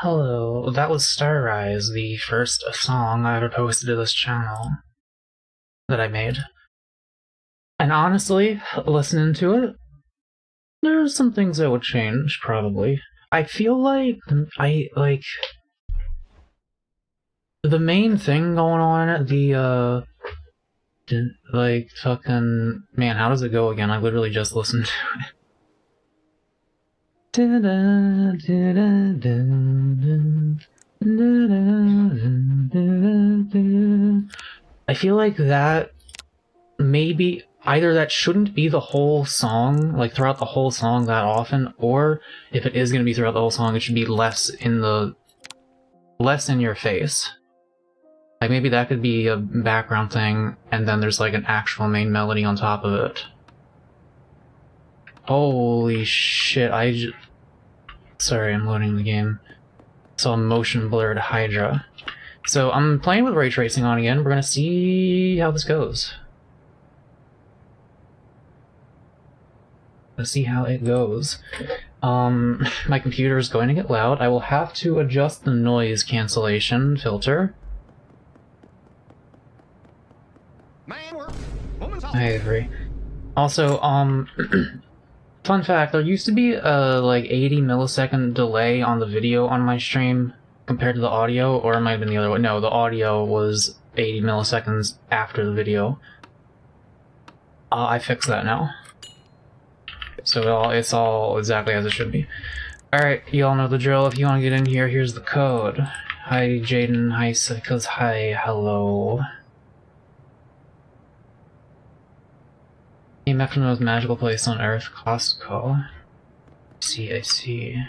Hello, that was Starrise, the first song I ever posted to this channel that I made. And honestly, listening to it, there's some things I would change, probably. I feel like the main thing going on, fucking, man, how does it go again? I literally just listened to it. I feel like that maybe either that shouldn't be the whole song, like throughout the whole song that often, or if it is going to be throughout the whole song, it should be less in your face. Like maybe that could be a background thing, and then there's like an actual main melody on top of it. Holy shit, sorry, I'm loading the game. So motion blurred Hydra. So I'm playing with ray tracing on again. We're gonna see how this goes. Let's see how it goes. My computer is going to get loud. I will have to adjust the noise cancellation filter. Hi, Avery. Also, fun fact, there used to be a, like, 80 millisecond delay on the video on my stream compared to the audio, or it might have been the other way. No, the audio was 80 milliseconds after the video. I fixed that now. So it's all exactly as it should be. Alright, you all know the drill. If you want to get in here, here's the code. Hi, Jaden. Hi, Sickles. Hi, hello. Came after the most magical place on Earth, Costco. I see.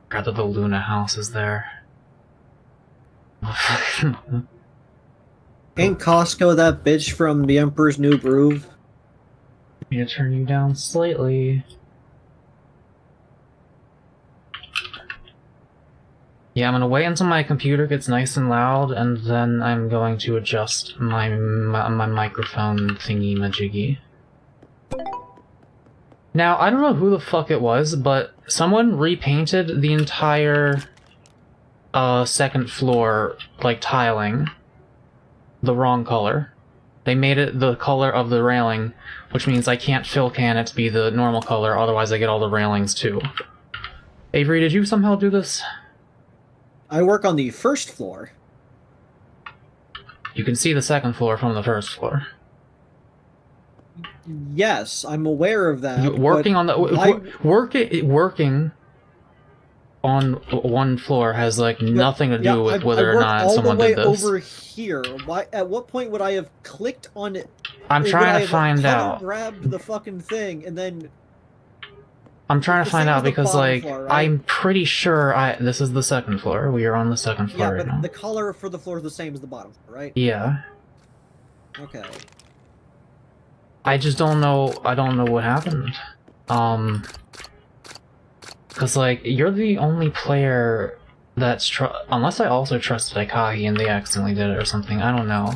Forgot that the Luna house is there. Ain't Costco that bitch from The Emperor's New Groove? I'm gonna turn you down slightly. Yeah, I'm gonna wait until my computer gets nice and loud, and then I'm going to adjust my microphone thingy-majiggy. Now, I don't know who the fuck it was, but someone repainted the entire second floor, like, tiling the wrong color. They made it the color of the railing, which means I can't fill can it to be the normal color, otherwise I get all the railings too. Avery, did you somehow do this? I work on the first floor. You can see the second floor from the first floor. Yes, I'm aware of that. Working on the working on one floor has like nothing to do with whether or not someone did this. All the way over here. Why? At what point would I have clicked on it? I'm trying to find out. Grabbed the fucking thing and then. I'm trying to find out because, like, floor, right? I'm pretty sure this is the second floor. We are on the second floor right now. Yeah, but the color for the floor is the same as the bottom floor, right? Yeah. Okay. I just don't know. I don't know what happened. Because, like, you're the only player that's unless I also trusted Akagi and they accidentally did it or something. I don't know.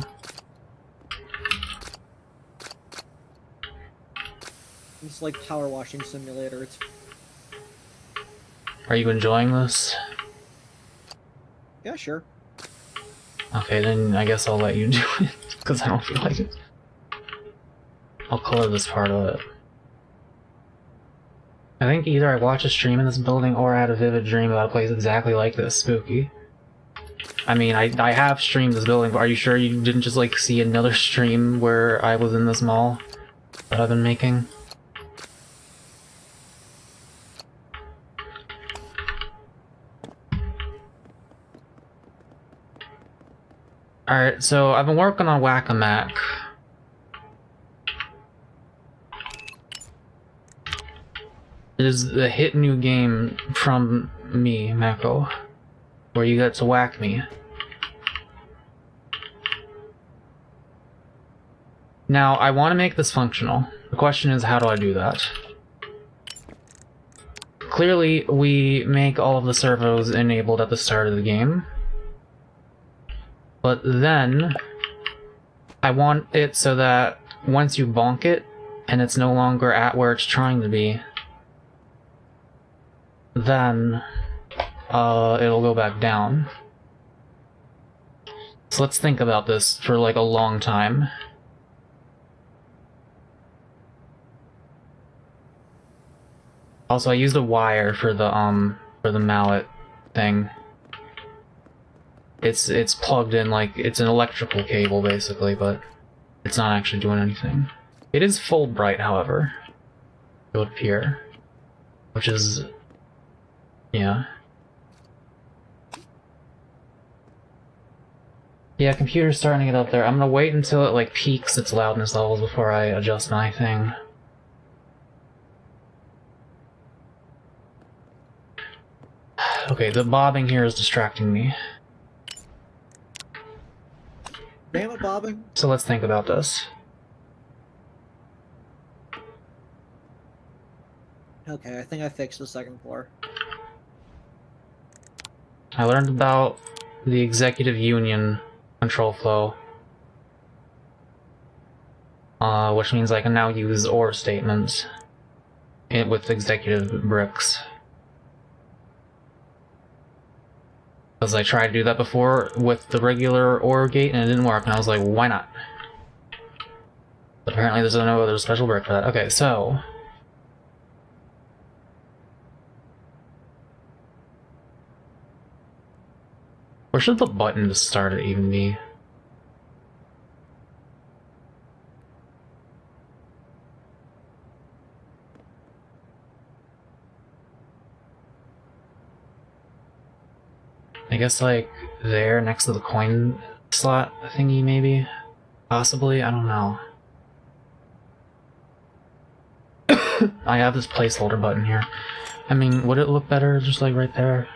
It's like power washing simulator. Are you enjoying this? Yeah, sure. Okay, then I guess I'll let you do it, because I don't feel like it. I'll color this part of it. I think either I watched a stream in this building or I had a vivid dream about a place exactly like this, spooky. I mean, I have streamed this building, but are you sure you didn't just, like, see another stream where I was in this mall that I've been making? Alright, so I've been working on Whack-A-Mac. It is the hit new game from me, Mako, where you get to whack me. Now, I want to make this functional. The question is, how do I do that? Clearly, we make all of the servos enabled at the start of the game. But then, I want it so that once you bonk it, and it's no longer at where it's trying to be, then it'll go back down. So let's think about this for like a long time. Also, I used a wire for the mallet thing. It's plugged in like it's an electrical cable basically, but it's not actually doing anything. It is full bright, however. It would appear, which is, yeah. Yeah, computer's starting to get up there. I'm gonna wait until it like peaks its loudness levels before I adjust my thing. Okay, the bobbing here is distracting me. Damn it, bobbing. So let's think about this. Okay, I think I fixed the second floor. I learned about the executive union control flow, which means I can now use OR statements with executive bricks. Because I tried to do that before with the regular OR gate and it didn't work, and I was like, why not? But apparently there's no other special brick for that. Okay, so... where should the button to start it even be? I guess like there next to the coin slot thingy maybe? Possibly? I don't know. I have this placeholder button here. I mean, would it look better just like right there?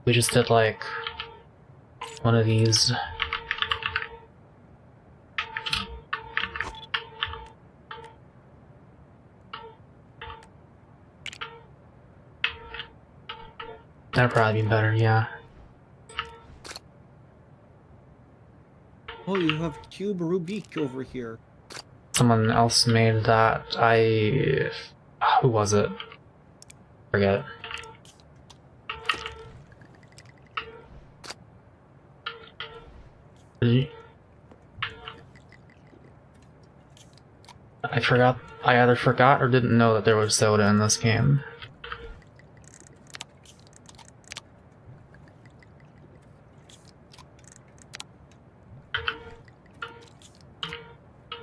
We just did like one of these. That'd probably be better, yeah. Oh, you have Cube Rubik over here. Someone else made that. Who was it? Forget it. I forgot. I either forgot or didn't know that there was soda in this game.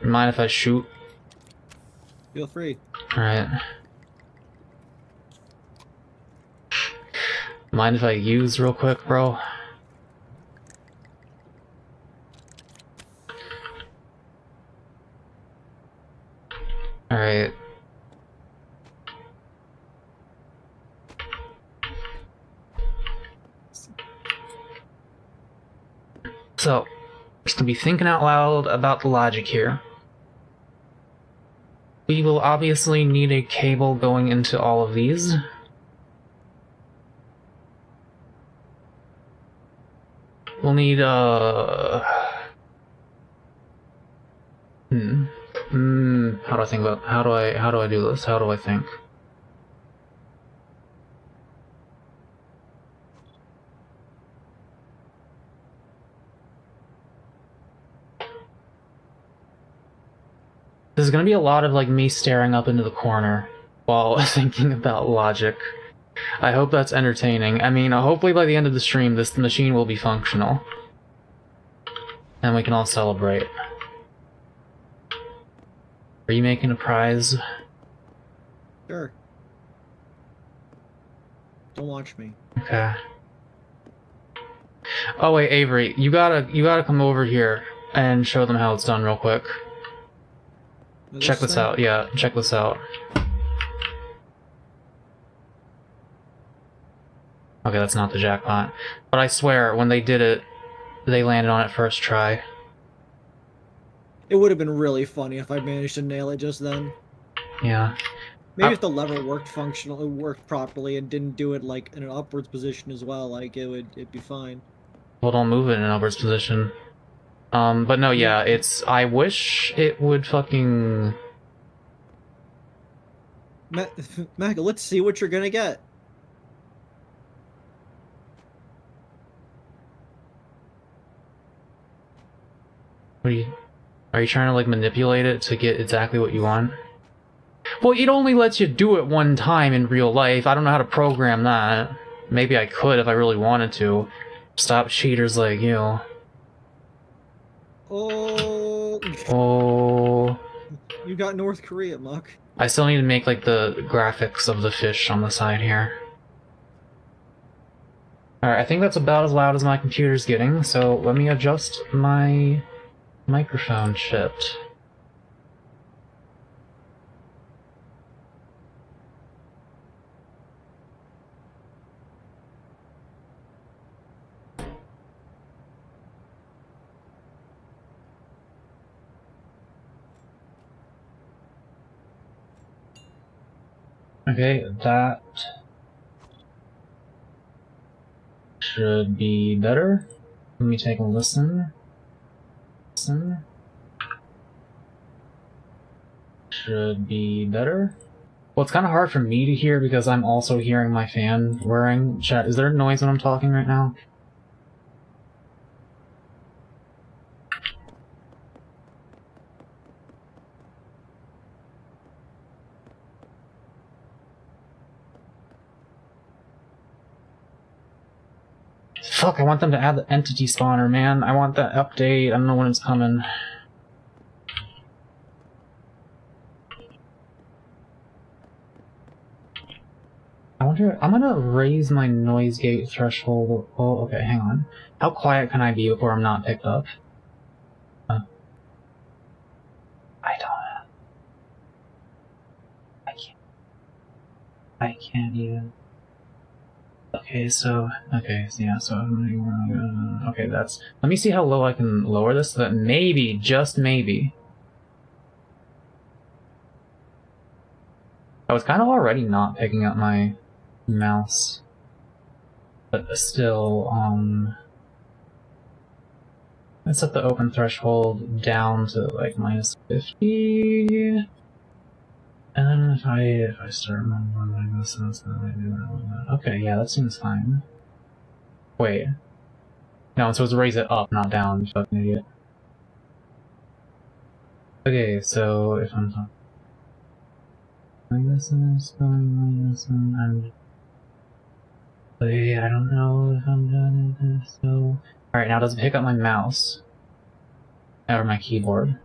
Mind if I shoot? Feel free. Alright. Mind if I use real quick, bro? Alright. So, just to be thinking out loud about the logic here. We will obviously need a cable going into all of these. We'll need how do I think about how do I do this? How do I think? There's gonna be a lot of like me staring up into the corner while thinking about logic. I hope that's entertaining. I mean, hopefully by the end of the stream this machine will be functional. And we can all celebrate. Are you making a prize? Sure. Don't watch me. Okay. Oh wait, Avery, you gotta come over here and show them how it's done real quick. Check this out, yeah, check this out. Okay, that's not the jackpot. But I swear, when they did it, they landed on it first try. It would have been really funny if I managed to nail it just then. Yeah. Maybe if the lever worked properly and didn't do it like in an upwards position as well, like it'd be fine. Well, don't move it in an upwards position. But no, yeah, I wish it would fucking... Mako, let's see what you're gonna get. Are you trying to like manipulate it to get exactly what you want? Well, it only lets you do it one time in real life. I don't know how to program that. Maybe I could if I really wanted to. Stop cheaters like you. Oh. Oh. You got North Korea, Muck. I still need to make like the graphics of the fish on the side here. Alright, I think that's about as loud as my computer's getting, so let me adjust my microphone shit. Okay, that should be better. Let me take a listen. Listen. Should be better. Well, it's kind of hard for me to hear because I'm also hearing my fan whirring. Chat, is there noise when I'm talking right now? Fuck, I want them to add the entity spawner, man. I want that update. I don't know when it's coming. I wonder... I'm gonna raise my noise gate threshold. Oh, okay, hang on. How quiet can I be before I'm not picked up? I don't... I can't even... Okay, so... Okay, so yeah, so... Okay, that's... Let me see how low I can lower this so that maybe, just maybe... I was kind of already not picking up my mouse. But still, let's set the open threshold down to like -50. And then if I start remembering this, okay, yeah, that seems fine. Wait. No, so it's raise it up, not down, you fucking idiot. Okay, so if I'm talking like this and wait, I don't know if I'm done with this, so... Alright, now does it pick up my mouse? Or my keyboard?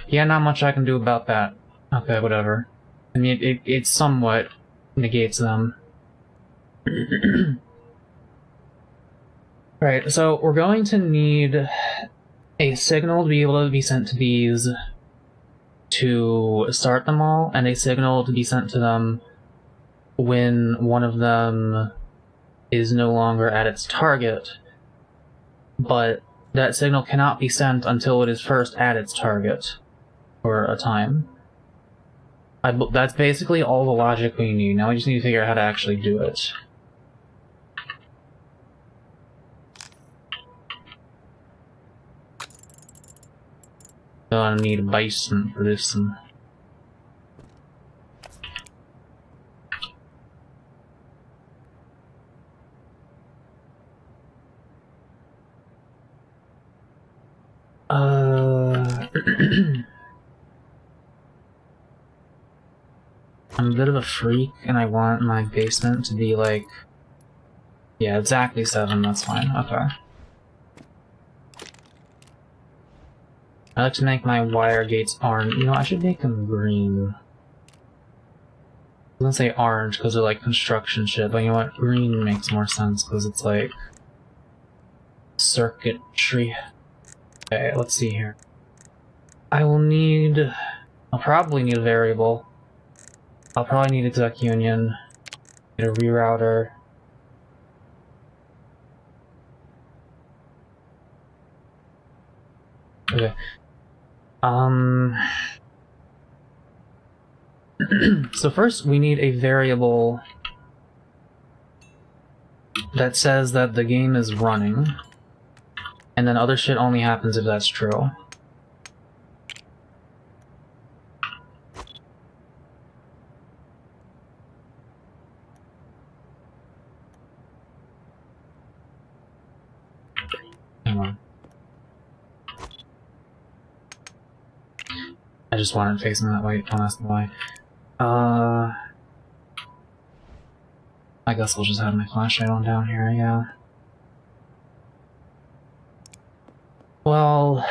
Yeah, not much I can do about that. Okay, whatever. I mean, it somewhat negates them. Right, so we're going to need a signal to be able to be sent to these to start them all, and a signal to be sent to them when one of them is no longer at its target, but that signal cannot be sent until it is first at its target for a time. That's basically all the logic we need. Now we just need to figure out how to actually do it. So I need a bison for this one. I'm a bit of a freak, and I want my basement to be like... Yeah, exactly 7, that's fine, okay. I like to make my wire gates orange. You know, I should make them green. I was gonna say orange because they're like construction shit, but you know what? Green makes more sense because it's like... circuitry. Okay, let's see here. I'll probably need a variable. I'll probably need exec union. Need a rerouter. Okay. So first we need a variable that says that the game is running, and then other shit only happens if that's true. on. I just want it facing that way, don't ask me why. I guess we'll just have my flashlight on down here, yeah. Well...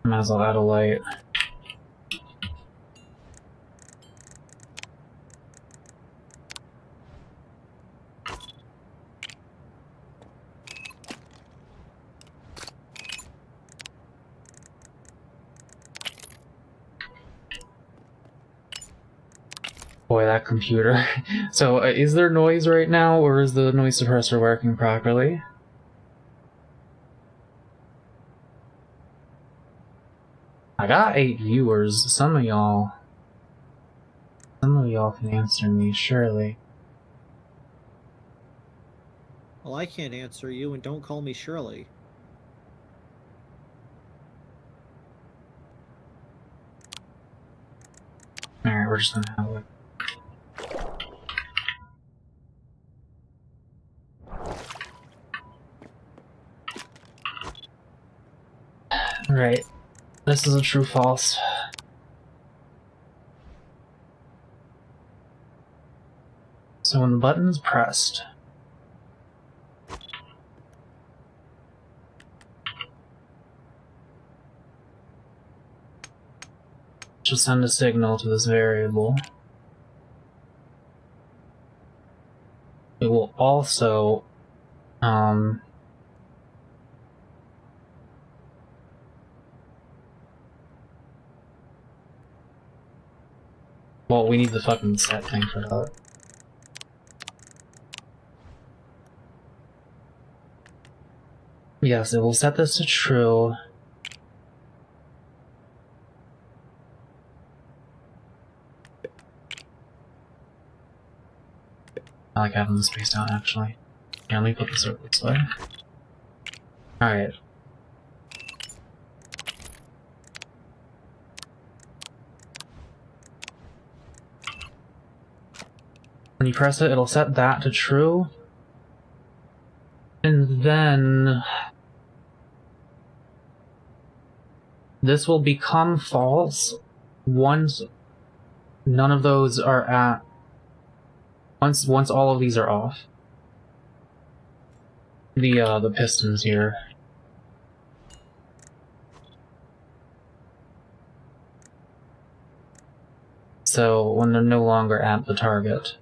might as well add a light. Boy, that computer. So, is there noise right now, or is the noise suppressor working properly? I got 8 viewers. Some of y'all can answer me, surely. Well, I can't answer you, and don't call me Shirley. Alright, we're just gonna have it. Right. This is a true false. So when the button is pressed, just send a signal to this variable. It will also well, we need the fucking set thing for that. Yes, it will set this to true. I like having the space out, actually. Here, let me put the circle this way. Alright. When you press it, it'll set that to true. And then... this will become false once none of those are at... Once all of these are off. The pistons here. So, when they're no longer at the target.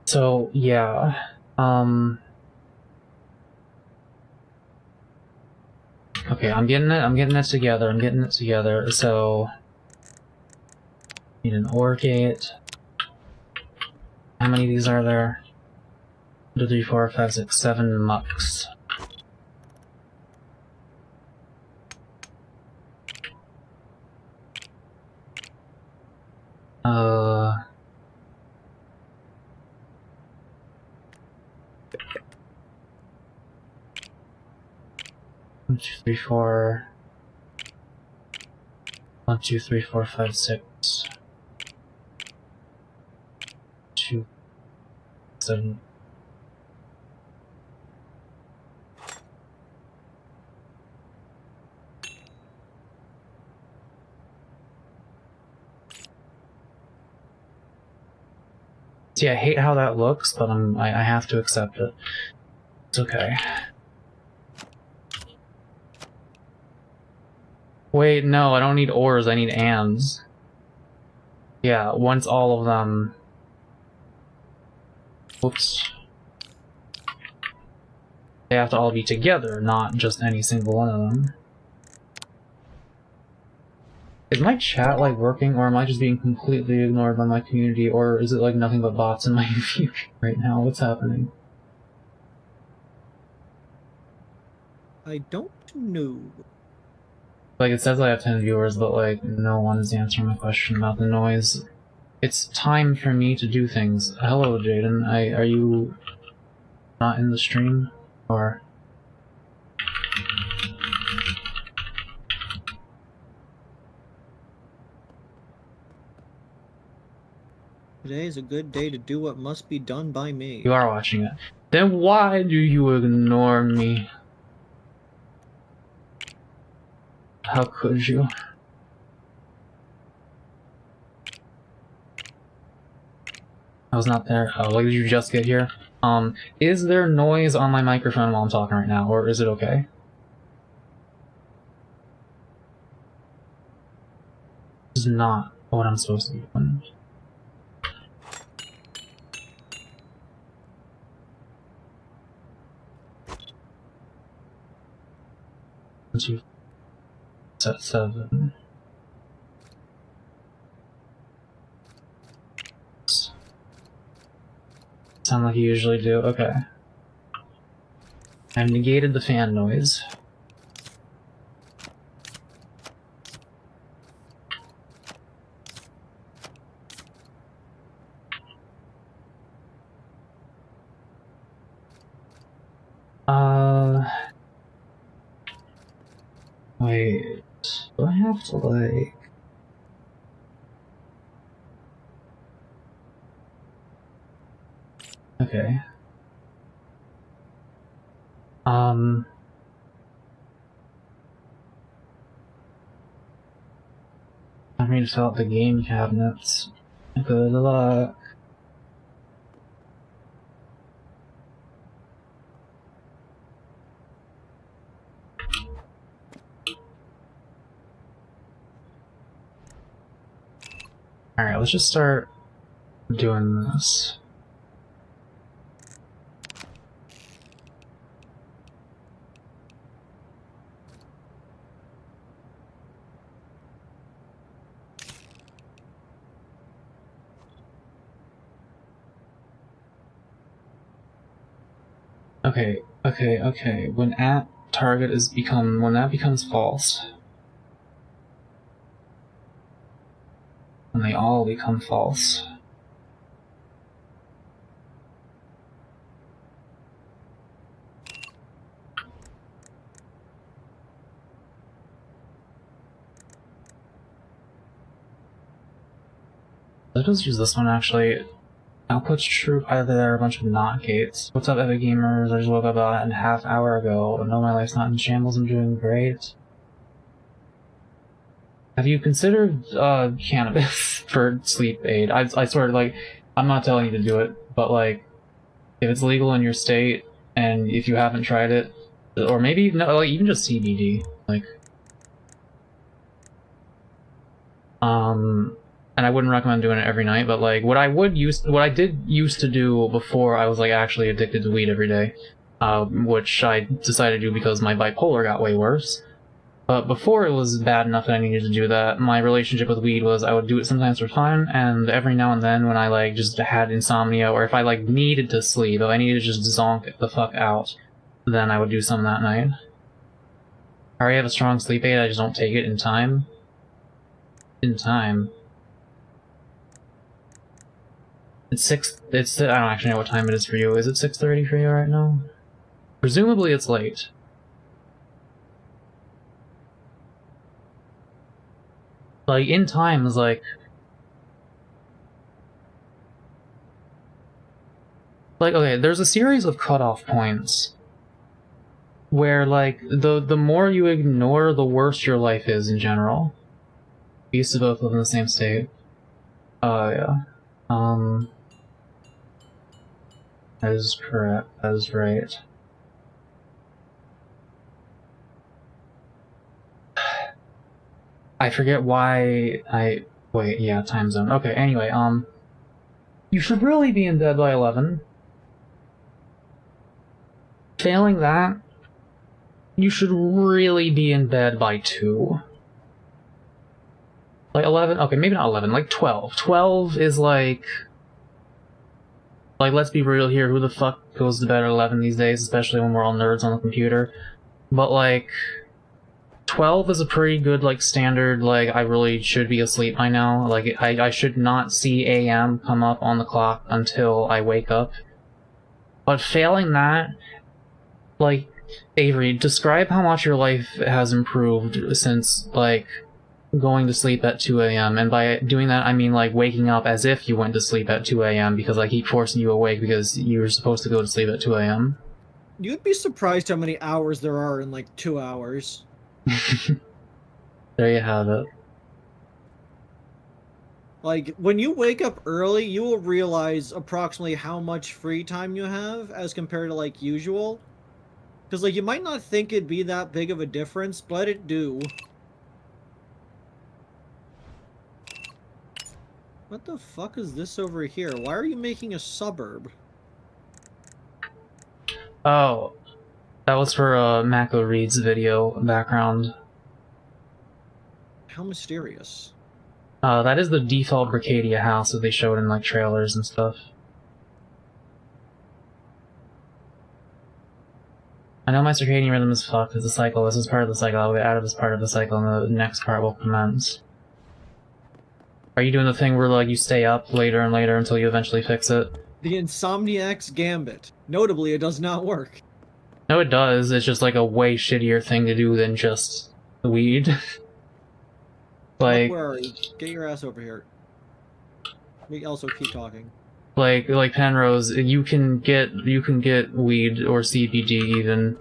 So, yeah, okay, I'm getting it together, so... need an OR gate. How many of these are there? 1, 2, 3, 4, 5, 6, 7 mucks. One, two, three, four. 1, 2, 3, 4, 5, 6. 2, 7. See, I hate how that looks, but I have to accept it. It's okay. Wait, no, I don't need ors, I need ands. Yeah, once all of them... Whoops. They have to all be together, not just any single one of them. Is my chat, like, working, or am I just being completely ignored by my community, or is it, like, nothing but bots in my view right now? What's happening? I don't know. Like, it says I have 10 viewers, but, like, no one is answering my question about the noise. It's time for me to do things. Hello, Jaden. Are you not in the stream? Or... Today is a good day to do what must be done by me. You are watching it. Then why do you ignore me? How could you? I was not there. Oh, like, did you just get here? Is there noise on my microphone while I'm talking right now, or is it okay? This is not what I'm supposed to be doing. Two, set 7. Sound like you usually do. Okay. I've negated the fan noise. Wait. Do I have to, like... Okay. I need to fill out the game cabinets. Good luck. Alright, let's just start doing this. Okay. When at target when that becomes false, when they all become false, let's just use this one actually. Output's true, either there are a bunch of not gates. What's up, Epic Gamers? I just woke up about a half hour ago. No, my life's not in shambles, I'm doing great. Have you considered cannabis for sleep aid? I swear, like, I'm not telling you to do it, but like, if it's legal in your state, and if you haven't tried it, or maybe, no, like, even just CBD, like, and I wouldn't recommend doing it every night, but like what I did used to do before I was like actually addicted to weed every day, which I decided to do because my bipolar got way worse. But before it was bad enough that I needed to do that, my relationship with weed was I would do it sometimes for fun, and every now and then when I like just had insomnia, or if I like needed to sleep, if I needed to just zonk the fuck out, then I would do some that night. I already have a strong sleep aid, I just don't take it in time. It's I don't actually know what time it is for you. Is it 6:30 for you right now? Presumably it's late. Like, in time is like... okay, there's a series of cutoff points where, like, the more you ignore, the worse your life is in general. We used to both live in the same state. Oh, yeah. That is correct. That is right. I forget why wait, yeah, time zone. Okay, anyway, you should really be in bed by 11. Failing that, you should really be in bed by 2. Like 11, okay, maybe not 11, like 12. 12 is like, let's be real here, who the fuck goes to bed at 11 these days, especially when we're all nerds on the computer. But like, 12 is a pretty good, like, standard, like, I really should be asleep by now. Like, I should not see AM come up on the clock until I wake up. But failing that, like, Avery, describe how much your life has improved since, like, going to sleep at 2 AM. And by doing that, I mean, like, waking up as if you went to sleep at 2 AM, because I keep forcing you awake because you were supposed to go to sleep at 2 AM. You'd be surprised how many hours there are in, like, 2 hours. There you have it. Like, when you wake up early, you will realize approximately how much free time you have as compared to, like, usual. Because, like, you might not think it'd be that big of a difference, but it do. What the fuck is this over here? Why are you making a suburb? Oh, that was for Mako Reed's video background. How mysterious. That is the default Brickadia house that they showed in, like, trailers and stuff. I know my circadian rhythm is fucked. It's a cycle. This is part of the cycle. I'll get out of this part of the cycle and the next part will commence. Are you doing the thing where, like, you stay up later and later until you eventually fix it? The Insomniac's Gambit. Notably, it does not work. No, it does. It's just, like, a way shittier thing to do than just weed. Like, where are you? Get your ass over here. We also keep talking. like Penrose, you can get weed or CBD even.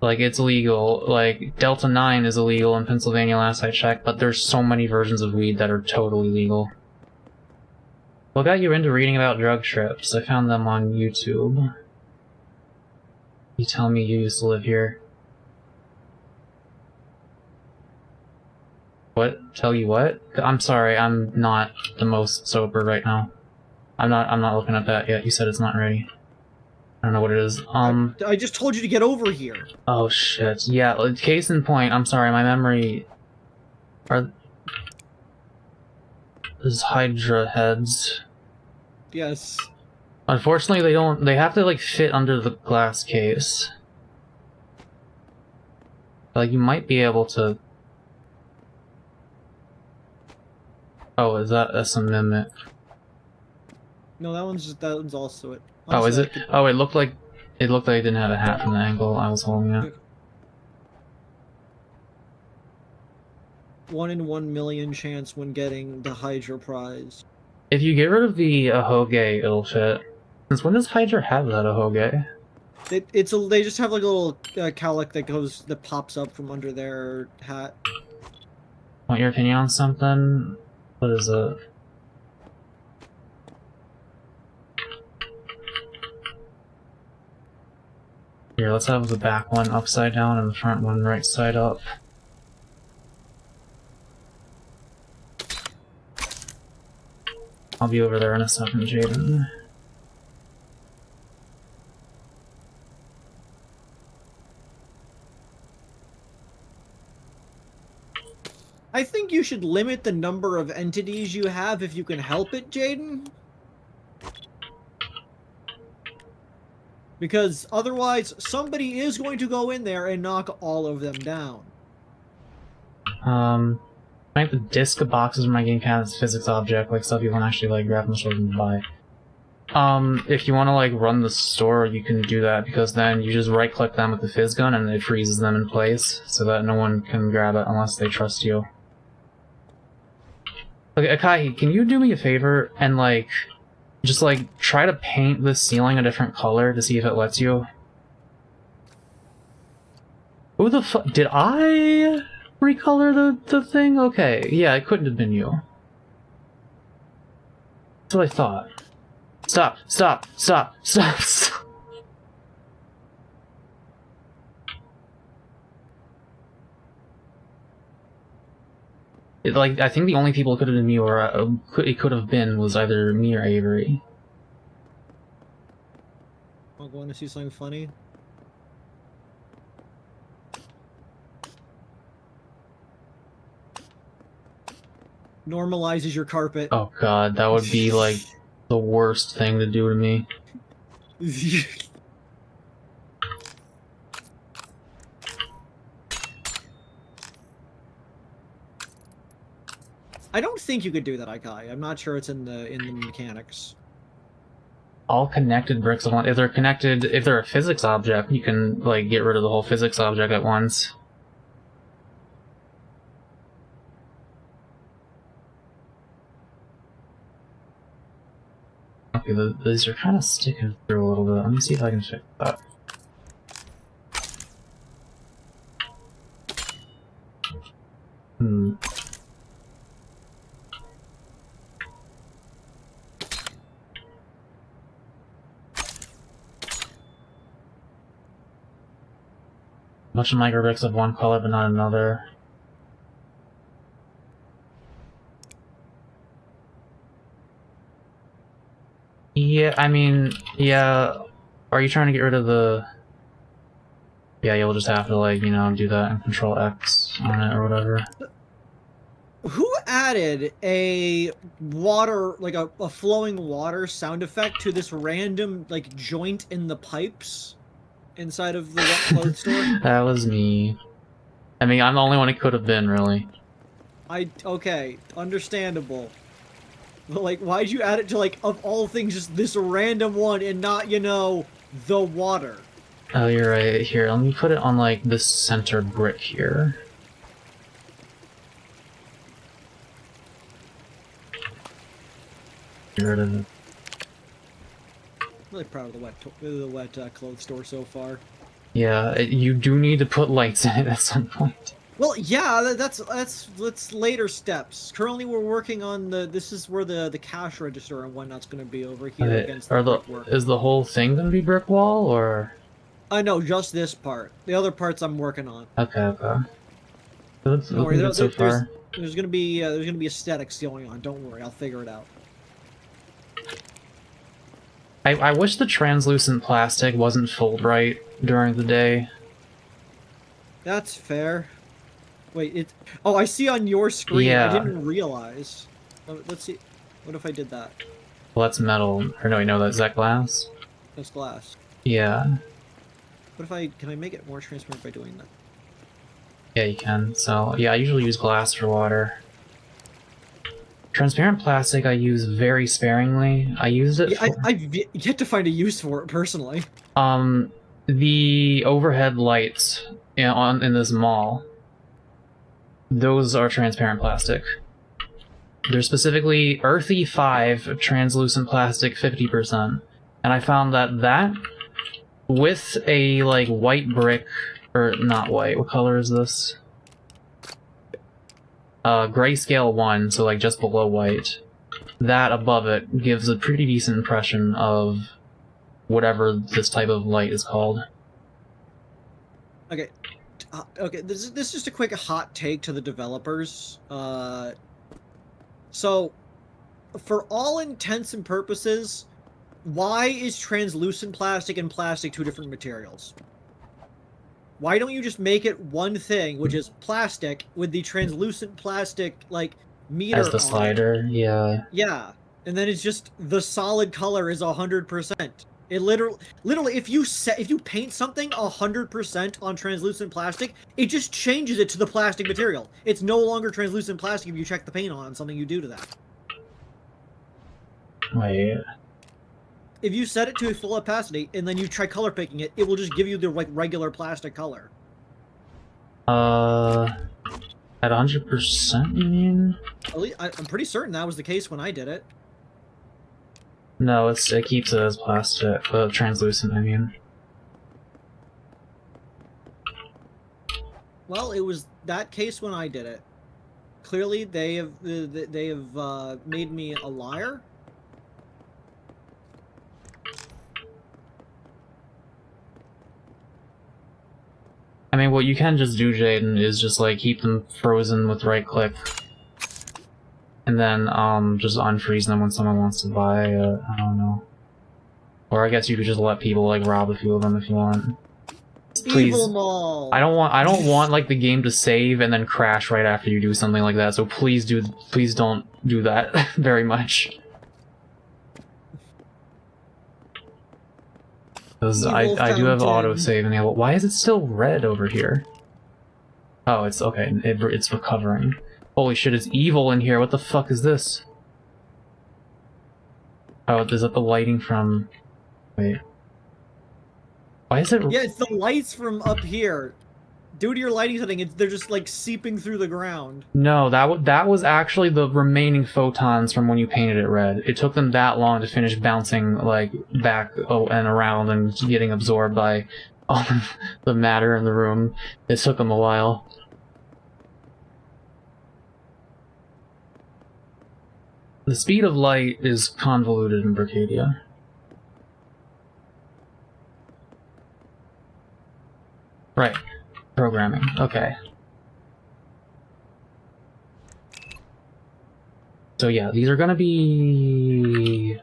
Like, it's legal. Like, Delta 9 is illegal in Pennsylvania last I checked, but there's so many versions of weed that are totally legal. What got you into reading about drug trips? I found them on YouTube. You tell me you used to live here. What? Tell you what? I'm sorry, I'm not the most sober right now. I'm not looking at that yet. You said it's not ready. I don't know what it is. I just told you to get over here. Oh shit. Yeah, case in point, I'm sorry, my memory... There's Hydra heads. Yes. Unfortunately, they have to, like, fit under the glass case. Like, you might be able to... Oh, that's a mimic. No, that one's also it. Oh, is Honestly, it? Oh, it looked like it didn't have a hat from the angle I was holding it. 1 in 1 million chance when getting the Hydra prize. If you get rid of the Ahoge, it'll fit. Since when does Hydra have that Ahoge? They just have like a little cowlick that pops up from under their hat. Want your opinion on something? What is it? Here, let's have the back one upside down and the front one right side up. I'll be over there in a second, Jaden. I think you should limit the number of entities you have if you can help it, Jaden. Because otherwise, somebody is going to go in there and knock all of them down. I have the disc of boxes in my game cabinet's physics object, like stuff you can actually, like, grab from the store and buy. If you want to, like, run the store, you can do that, because then you just right-click them with the fizz gun and it freezes them in place, so that no one can grab it unless they trust you. Okay, Akai, can you do me a favor and, like, just, like, try to paint the ceiling a different color to see if it lets you? Who the fuck? Did I recolor the thing? Okay, yeah, it couldn't have been you. That's what I thought. Stop, stop, stop, stop, stop. Like, I think the only people it could have been me or it could have been was either me or Avery. I'm going to see something funny. Normalizes your carpet. Oh god, that would be, like, the worst thing to do to me. I don't think you could do that, Ikai. I'm not sure it's in the mechanics. All connected bricks at once. If they're connected, if they're a physics object, you can like get rid of the whole physics object at once. Okay, these are kind of sticking through a little bit. Let me see if I can fix that. A bunch of micro bricks of one color but not another. Yeah, I mean, yeah. Are you trying to get rid of the... Yeah, you'll just have to, like, you know, do that and Control X on it or whatever. Who added a water, like a flowing water sound effect to this random, like, joint in the pipes inside of the wet clothes store? That was me. I mean, I'm the only one it could have been, really. Okay, understandable. But, like, why'd you add it to, like, of all things, just this random one and not, you know, the water? Oh, you're right. Here, let me put it on, like, this center brick here. Get rid of it. Really proud of the wet clothes store so far. Yeah, you do need to put lights in it at some point. Well, yeah, that's later steps. Currently, we're working on this is where the cash register and whatnot's going to be over here against the brickwork. Is the whole thing going to be brick wall, or? No, just this part. The other parts I'm working on. Okay, okay. That's Don't worry, so far. There's gonna be aesthetics going on. Don't worry, I'll figure it out. I wish the translucent plastic wasn't filled right during the day. That's fair. Wait, oh, I see on your screen. Yeah. I didn't realize. Let's see. What if I did that? Well, that's metal. Or no, you know is that glass? That's glass. Yeah. What if can I make it more transparent by doing that? Yeah, you can. So, yeah, I usually use glass for water. Transparent plastic I use very sparingly. I use it for... I've yet to find a use for it, personally. The overhead lights in this mall, those are transparent plastic. They're specifically Earthy 5 translucent plastic 50%. And I found that with a, like, white brick, or not white, what color is this? Grayscale 1, so like just below white. That above it gives a pretty decent impression of whatever this type of light is called. Okay. Okay, this is just a quick hot take to the developers. So, for all intents and purposes, why is translucent plastic and plastic two different materials? Why don't you just make it one thing, which is plastic, with the translucent plastic, like, meter as the slider, yeah. Yeah, and then it's just the solid color is 100%. It literally, if you paint something 100% on translucent plastic, it just changes it to the plastic material. It's no longer translucent plastic if you check the paint on something you do to that. Wait. If you set it to a full opacity and then you try color picking it, it will just give you the like regular plastic color. At 100%, you mean? At least, I'm pretty certain that was the case when I did it. No, it keeps it as plastic, translucent, I mean. Well, it was that case when I did it. Clearly, they have made me a liar. I mean, what you can just do, Jaden, is just, like, keep them frozen with right-click. And then, just unfreeze them when someone wants to buy it. I don't know. Or I guess you could just let people, like, rob a few of them if you want. Please. Evil Mall. I don't want, like, the game to save and then crash right after you do something like that, so please don't do that very much. Because I do have autosave enabled. Why is it still red over here? Oh, it's okay. It's recovering. Holy shit, it's evil in here. What the fuck is this? Oh, is that the lighting from... Wait. Why is it... Yeah, it's the lights from up here. Due to your lighting setting, they're just like seeping through the ground. No, that was actually the remaining photons from when you painted it red. It took them that long to finish bouncing like back and around and getting absorbed by all the matter in the room. It took them a while. The speed of light is convoluted in Brickadia. Right. Programming. Okay. So yeah, these are gonna be...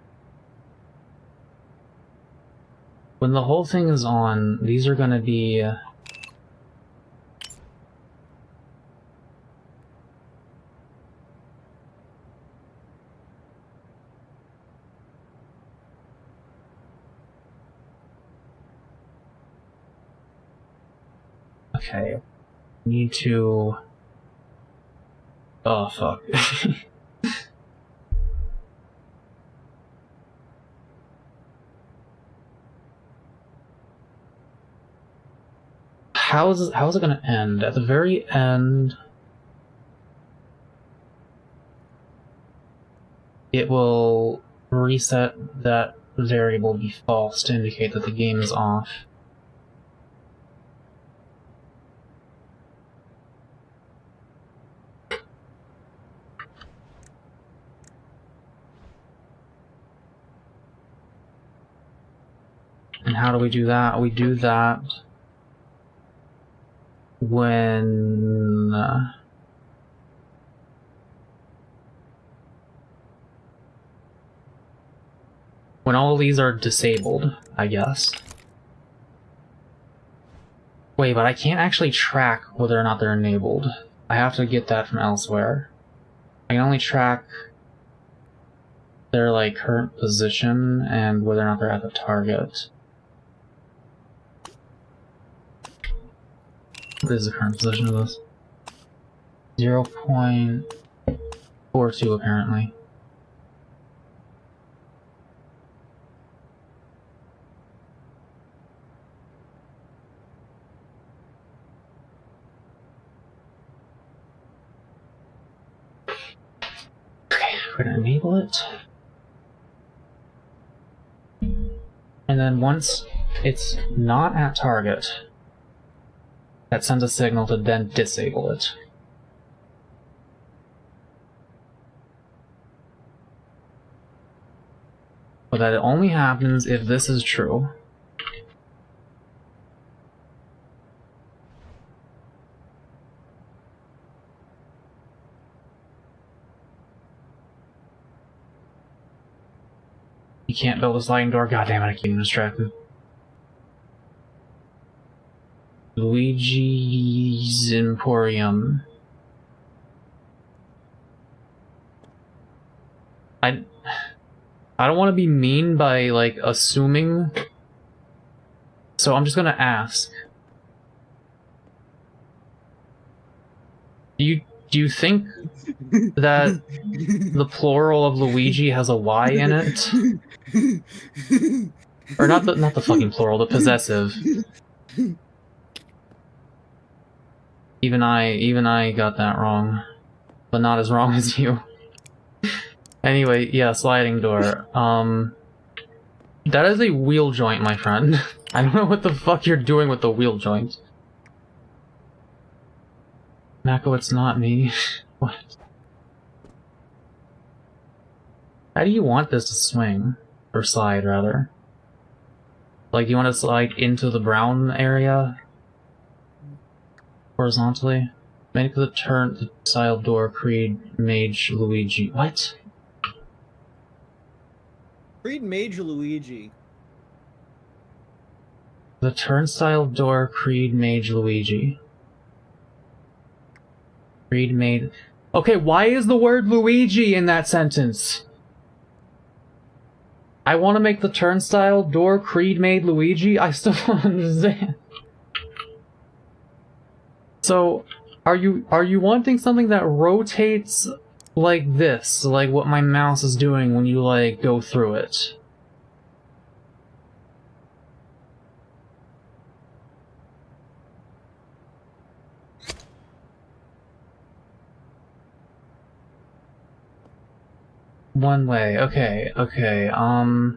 When the whole thing is on, these are gonna be... Okay, need to... Oh, fuck. How is it gonna end? At the very end... It will reset that variable to be false to indicate that the game is off. And how do we do that? We do that when all of these are disabled, I guess. Wait, but I can't actually track whether or not they're enabled. I have to get that from elsewhere. I can only track their like current position and whether or not they're at the target. What is the current position of this? 0.42 apparently. Okay, we're gonna enable it. And then once it's not at target, that sends a signal to then disable it. But that only happens if this is true. You can't build a sliding door. God damn it, I keep getting distracted. Luigi's Emporium. I don't want to be mean by, like, assuming. So I'm just gonna ask. Do you think that the plural of Luigi has a Y in it? Or not the fucking plural, the possessive. Even I got that wrong. But not as wrong as you. Anyway, yeah, sliding door. That is a wheel joint, my friend. I don't know what the fuck you're doing with the wheel joint. Mako, it's not me. What? How do you want this to swing? Or slide, rather? Like, do you want to slide into the brown area? Horizontally? Make the turn style door, Creed, Mage, Luigi. What? Creed Mage Luigi. The turnstile door, Creed, Mage, Luigi. Creed, Mage... Okay, why is the word Luigi in that sentence? I want to make the turnstile door, Creed, made Luigi? I still don't understand. So, Are you wanting something that rotates like this, like what my mouse is doing when you like go through it? One way. Okay, okay. Oh.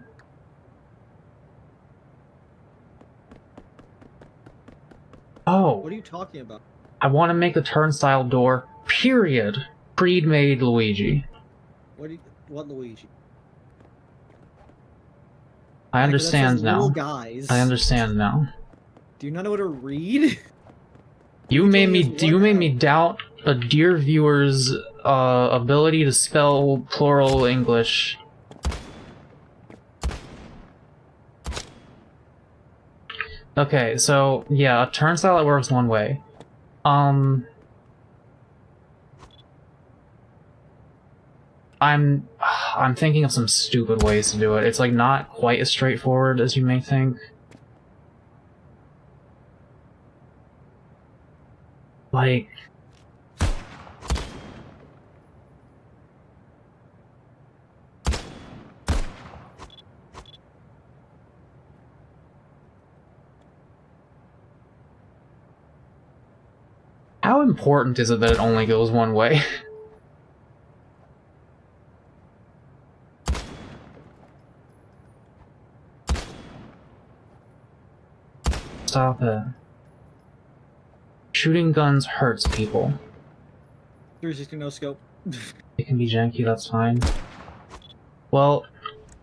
What are you talking about? I want to make the turnstile door, period. Pre-made Luigi. What Luigi? I understand now. Little guys. I understand now. Do you not know how to read? You made me doubt a dear viewer's ability to spell plural English. Okay, so yeah, a turnstile that works one way. I'm thinking of some stupid ways to do it. It's like not quite as straightforward as you may think. Like, how important is it that it only goes one way? Stop it. Shooting guns hurts people. 360 no scope. It can be janky, that's fine. Well,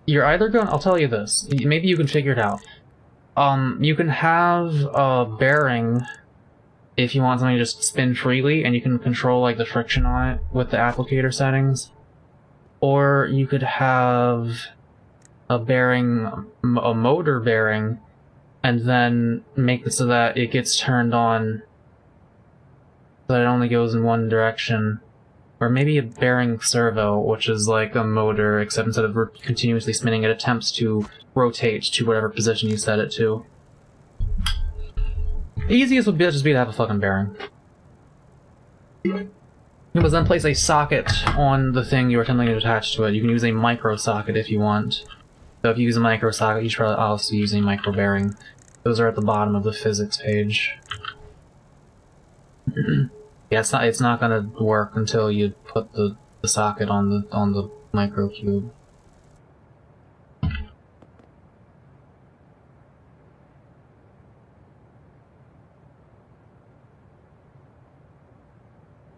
you're either going. I'll tell you this. Maybe you can figure it out. You can have a bearing if you want something to just spin freely, and you can control like the friction on it with the applicator settings. Or you could have a bearing, a motor bearing, and then make it so that it gets turned on so that it only goes in one direction. Or maybe a bearing servo, which is like a motor, except instead of continuously spinning, it attempts to rotate to whatever position you set it to. The easiest would just be to have a fucking bearing. You must then place a socket on the thing you're attempting to attach to it. You can use a micro socket if you want. So if you use a micro socket, you should probably also use a micro bearing. Those are at the bottom of the physics page. Yeah, it's not gonna work until you put the socket on the micro cube.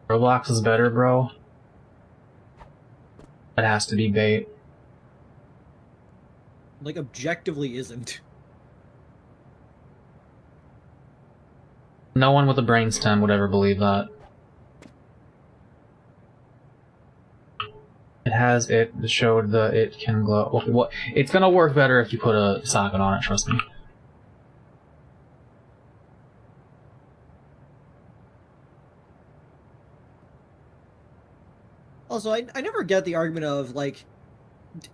Roblox is better, bro. It has to be bait. Like, objectively isn't. No one with a brainstem would ever believe that. It showed the it can glow. Okay, well, it's gonna work better if you put a socket on it, trust me. Also, I never get the argument of, like,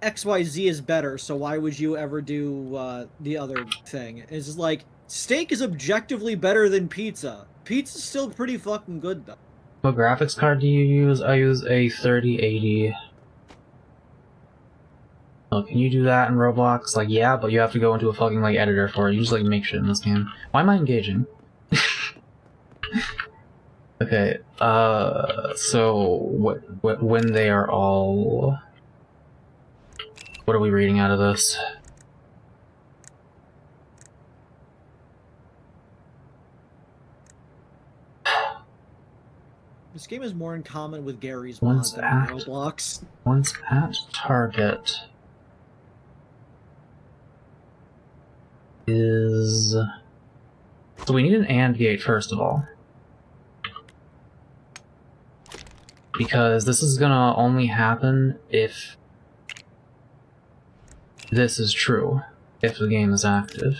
XYZ is better, so why would you ever do the other thing? It's just like, steak is objectively better than pizza. Pizza's still pretty fucking good, though. What graphics card do you use? I use a 3080. Oh, can you do that in Roblox? Like, yeah, but you have to go into a fucking, like, editor for it. You just, like, make shit in this game. Why am I engaging? Okay, so, when they are all... What are we reading out of this? This game is more in common with Gary's mod than Roblox. Once at target is... So we need an AND gate first of all. Because this is gonna only happen if this is true, if the game is active.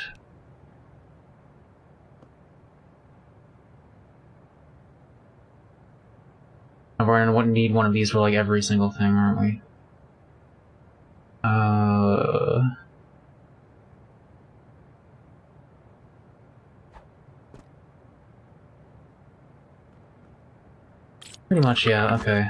And we're gonna need one of these for like every single thing, aren't we? Pretty much, yeah, okay.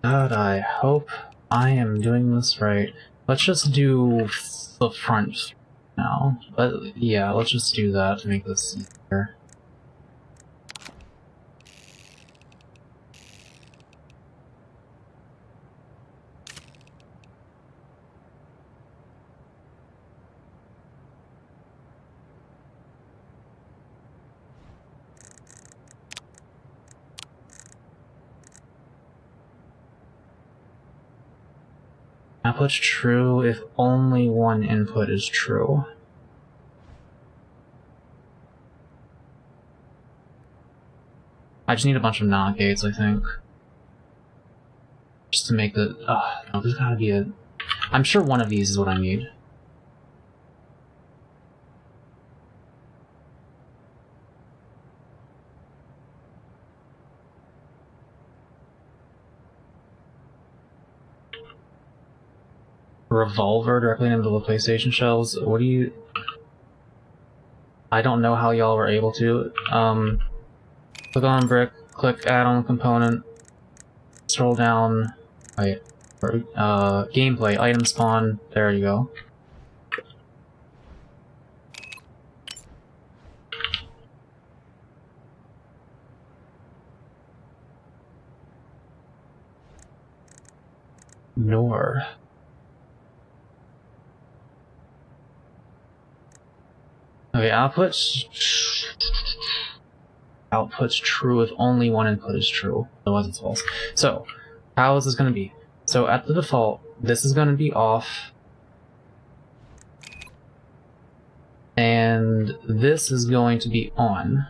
God, I hope I am doing this right. Let's just do the front now. But yeah, let's just do that to make this easier. Output's true if only one input is true. I just need a bunch of NOT gates, I think. Just to make the... no, there's gotta be a... I'm sure one of these is what I need. Revolver directly into the PlayStation shelves? What do you... I don't know how y'all were able to. Click on brick, click add on component, scroll down, wait, gameplay, item spawn, there you go. Nor. Okay, output's true if only one input is true, otherwise it's false. So, how is this going to be? So at the default, this is going to be off, and this is going to be on.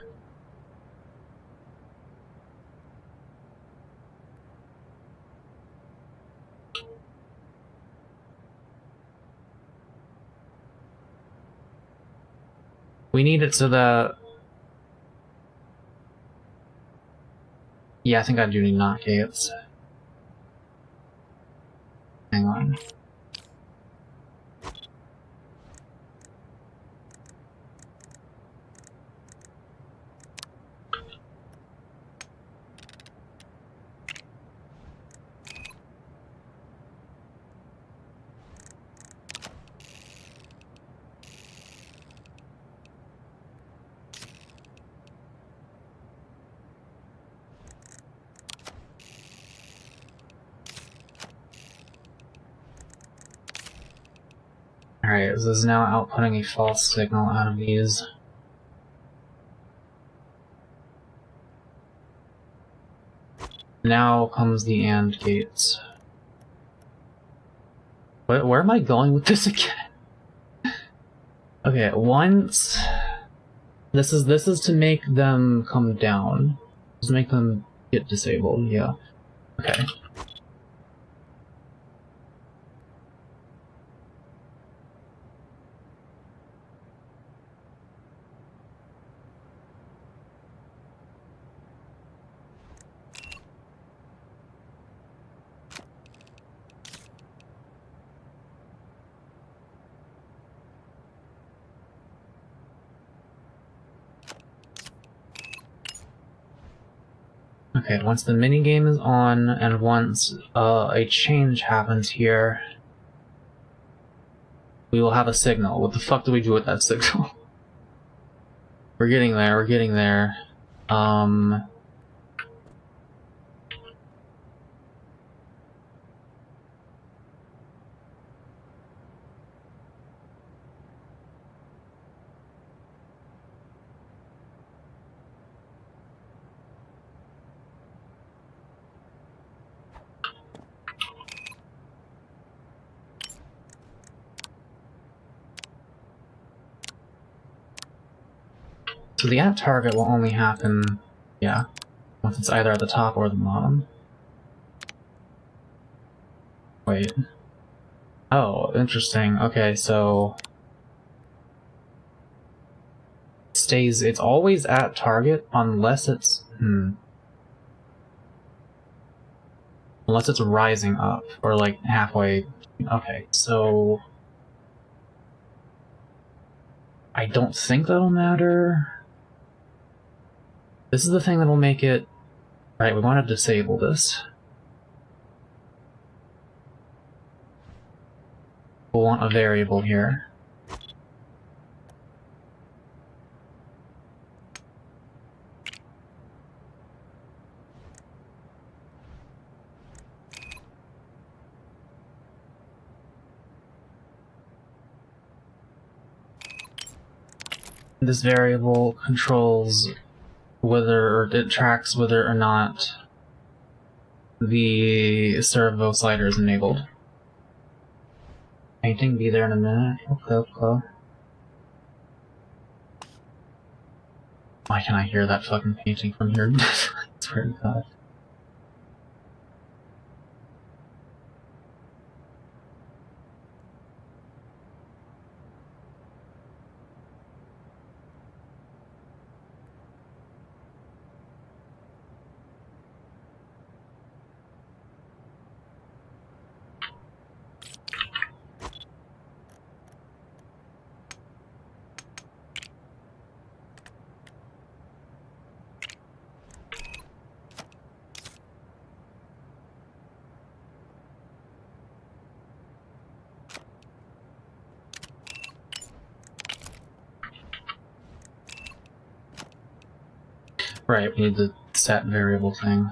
We need it so that... Yeah, I think I do need NOT gates. Hang on. Alright, this is now outputting a false signal out of these. Now comes the AND gates. Where am I going with this again? Okay, once... This is to make them come down. Just to make them get disabled, yeah. Okay. Okay, once the minigame is on, and once a change happens here, we will have a signal. What the fuck do we do with that signal? We're getting there, we're getting there. So the at target will only happen, yeah, once it's either at the top or the bottom. Wait. Oh, interesting. Okay, so... It's always at target unless it's... Unless it's rising up, or like halfway... Okay, so... I don't think that'll matter. This is the thing that will make it... Right, we want to disable this. We'll want a variable here. This variable controls whether, or it tracks whether or not the servo slider is enabled. Painting, be there in a minute. Okay. Why can I hear that fucking painting from here? I swear to God. Right, we need the set variable thing.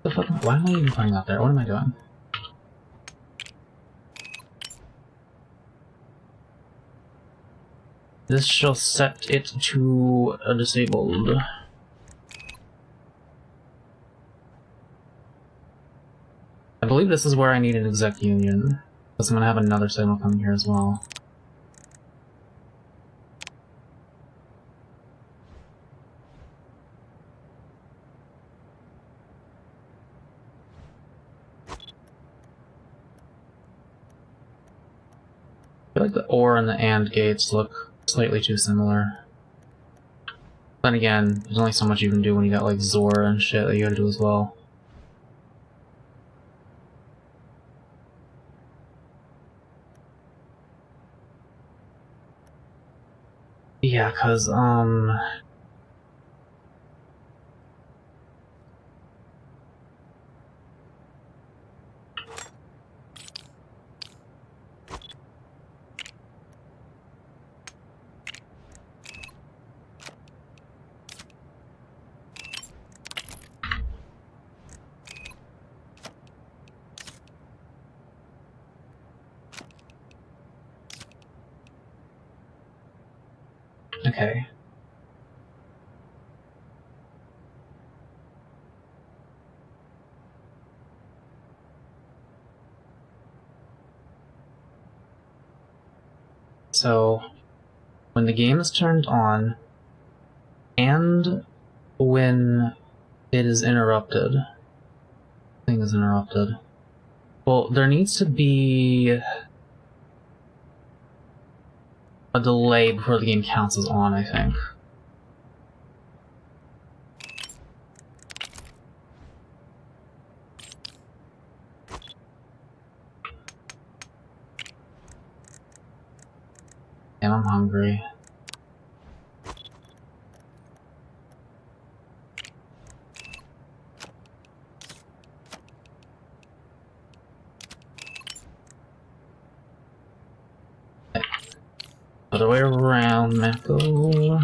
The fuck? Why am I even putting that there? What am I doing? This shall set it to a disabled. I believe this is where I need an exec union, because I'm gonna have another signal coming here as well. I feel like the OR and the AND gates look slightly too similar. Then again, there's only so much you can do when you got like Zora and shit that you gotta do as well. Yeah, cause, okay. So, when the game is turned on, and when it is interrupted, thing is interrupted, well, there needs to be a delay before the game counts as on, I think. Damn, I'm hungry. Other way around, Mako.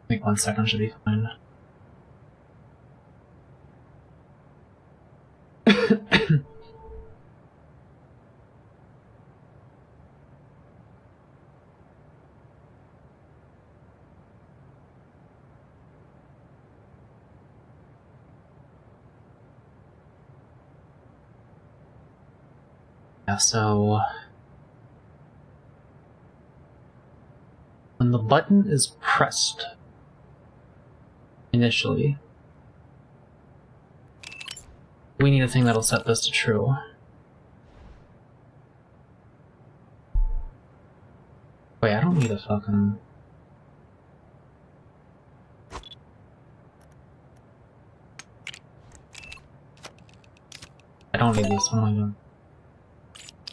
I think 1 second should be fine. Yeah, so when the button is pressed initially, We need a thing that'll set this to true. Wait, I don't need a fucking... I don't need this. What am I doing?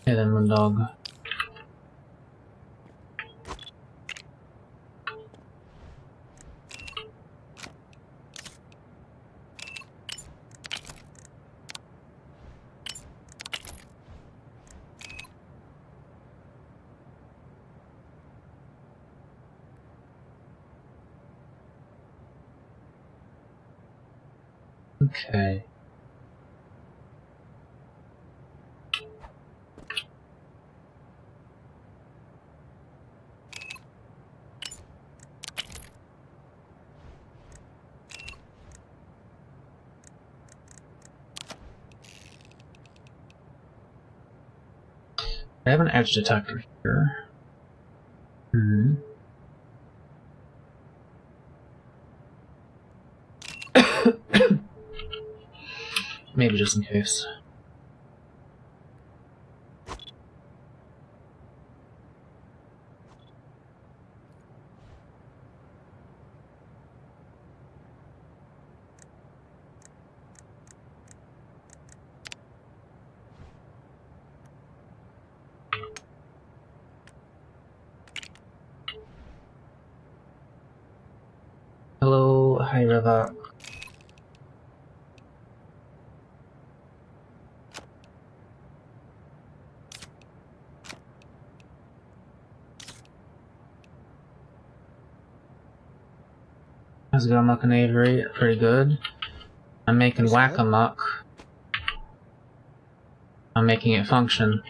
Hey then, moon dog. Okay. I have an edge detector here. Hmm. Maybe just in case. Hello, hi Reva. How's it going, Muck and Avery? Pretty good. I'm making Whack-a-Muck. I'm making it function.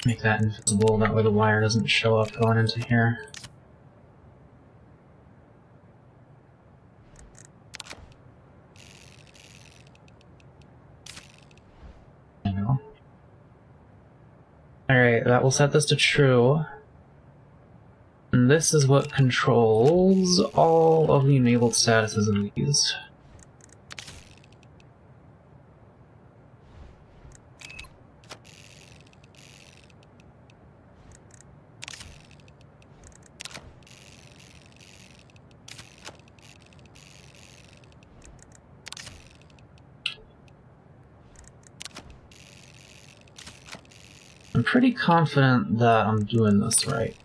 Make that invisible, that way the wire doesn't show up going into here. There you go. Alright, that will set this to true. And this is what controls all of the enabled statuses of these. I'm pretty confident that I'm doing this right.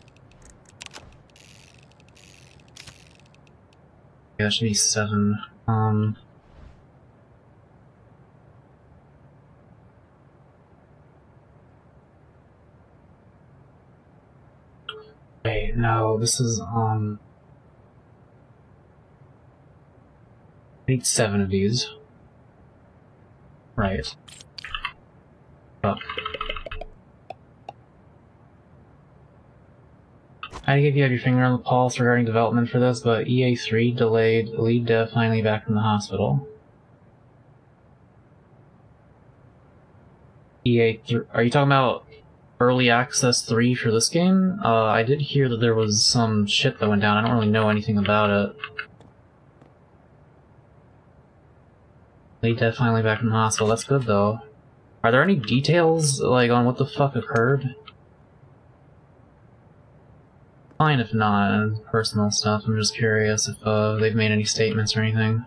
Yeah, that should be 7. Wait, no, this is, I need 7 of these. Right. Oh. I give you have your finger on the pulse regarding development for this, but EA3 delayed, lead dev finally back from the hospital. EA3, are you talking about early access 3 for this game? I did hear that there was some shit that went down. I don't really know anything about it. Lead dev finally back from the hospital. That's good though. Are there any details, like, on what the fuck occurred? Fine if not, personal stuff. I'm just curious if they've made any statements or anything.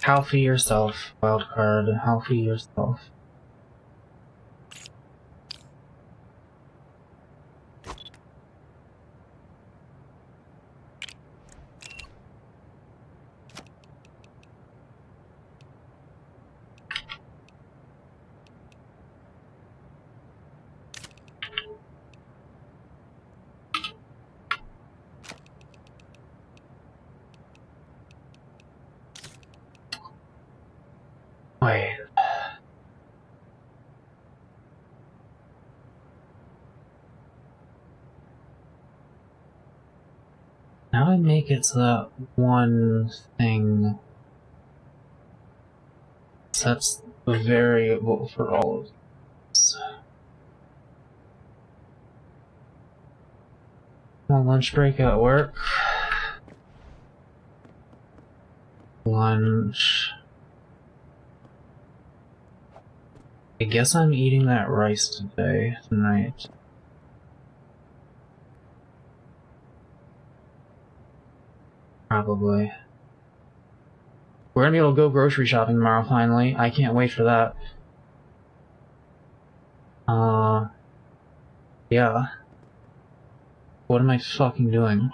Healthy yourself, wildcard. Healthy yourself. How do I make it so that one thing sets the variable for all of this? On lunch break at work. Lunch. I guess I'm eating that rice tonight. Probably. We're gonna be able to go grocery shopping tomorrow, finally. I can't wait for that. Yeah. What am I fucking doing?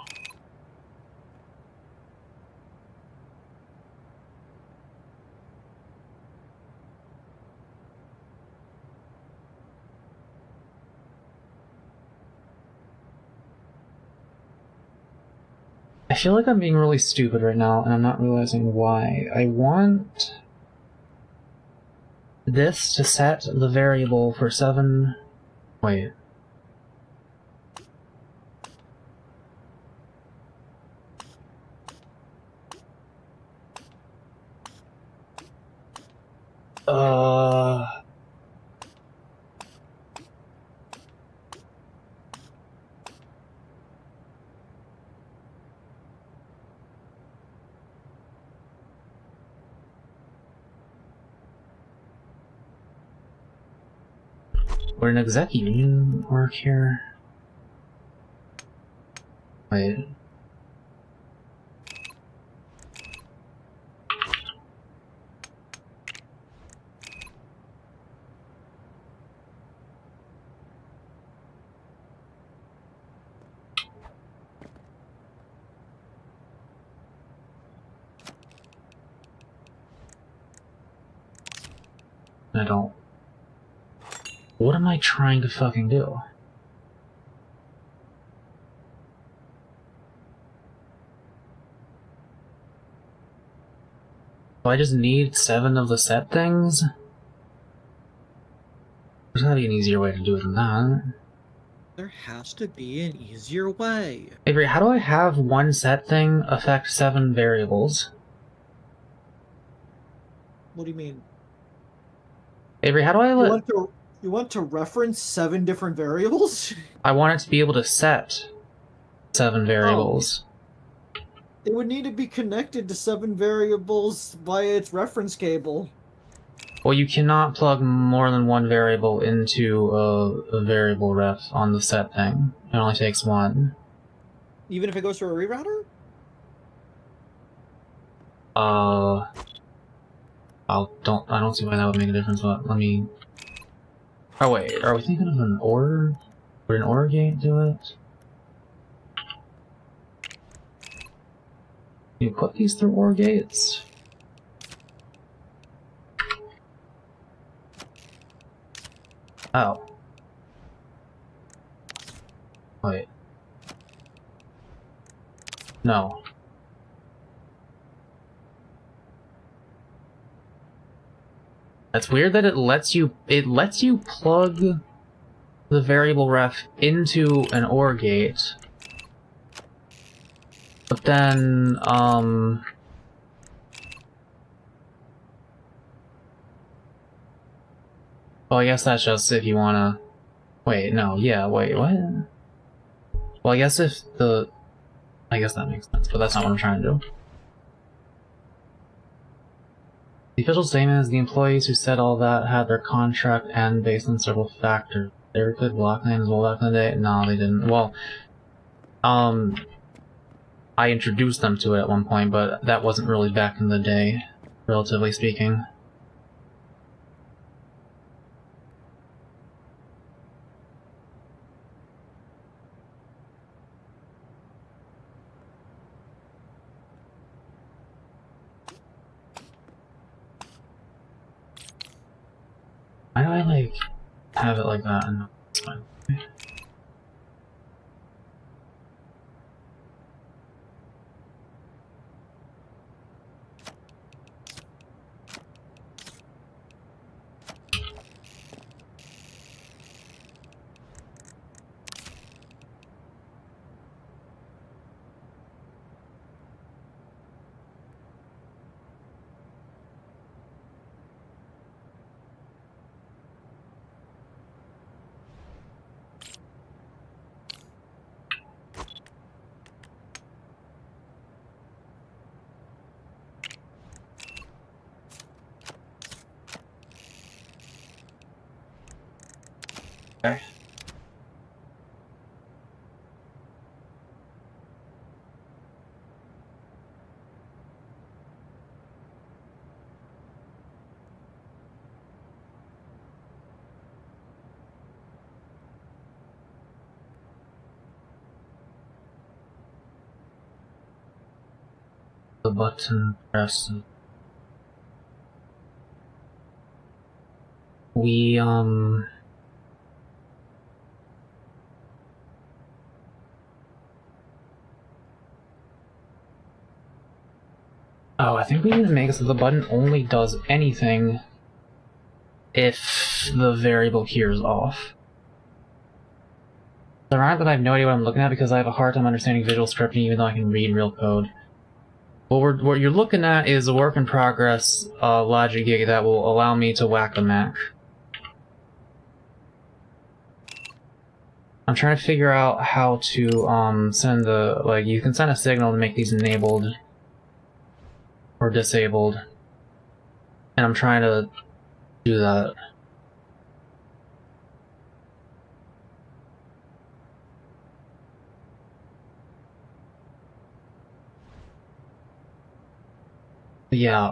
I feel like I'm being really stupid right now, and I'm not realizing why. I want this to set the variable for 7... Wait. Would an exec union work here? Wait. I don't... What am I trying to fucking do? Do I just need 7 of the set things? There's gotta be an easier way to do it than that. There has to be an easier way. Avery, how do I have one set thing affect 7 variables? What do you mean? Avery, how do I let... You want to reference 7 different variables? I want it to be able to set 7 variables. Oh. It would need to be connected to 7 variables via its reference cable. Well, you cannot plug more than one variable into a variable ref on the set thing. It only takes one. Even if it goes through a rerouter? I don't see why that would make a difference, but let me... Oh wait, are we thinking of an OR? Would an OR gate do it? Can you put these through OR gates? Oh. Wait. No. That's weird that it lets you plug the variable ref into an OR gate. But then, well, I guess that's just if you wanna... Wait, no, yeah, wait, what? Well, I guess if the... I guess that makes sense, but that's not what I'm trying to do. The official statement is the employees who said all that had their contract end based on several factors. They were good block names as well back in the day? No, they didn't. Well, I introduced them to it at one point, but that wasn't really back in the day, relatively speaking. Why do I, like, have it like that? No, it's fine. Okay. The button press. We oh, I think we need to make it so the button only does anything if the variable here is off. It's ironic that I have no idea what I'm looking at because I have a hard time understanding visual scripting even though I can read real code. What you're looking at is a work in progress logic gig that will allow me to whack the Mac. I'm trying to figure out how to send the, like, you can send a signal to make these enabled or disabled, and I'm trying to do that. Yeah,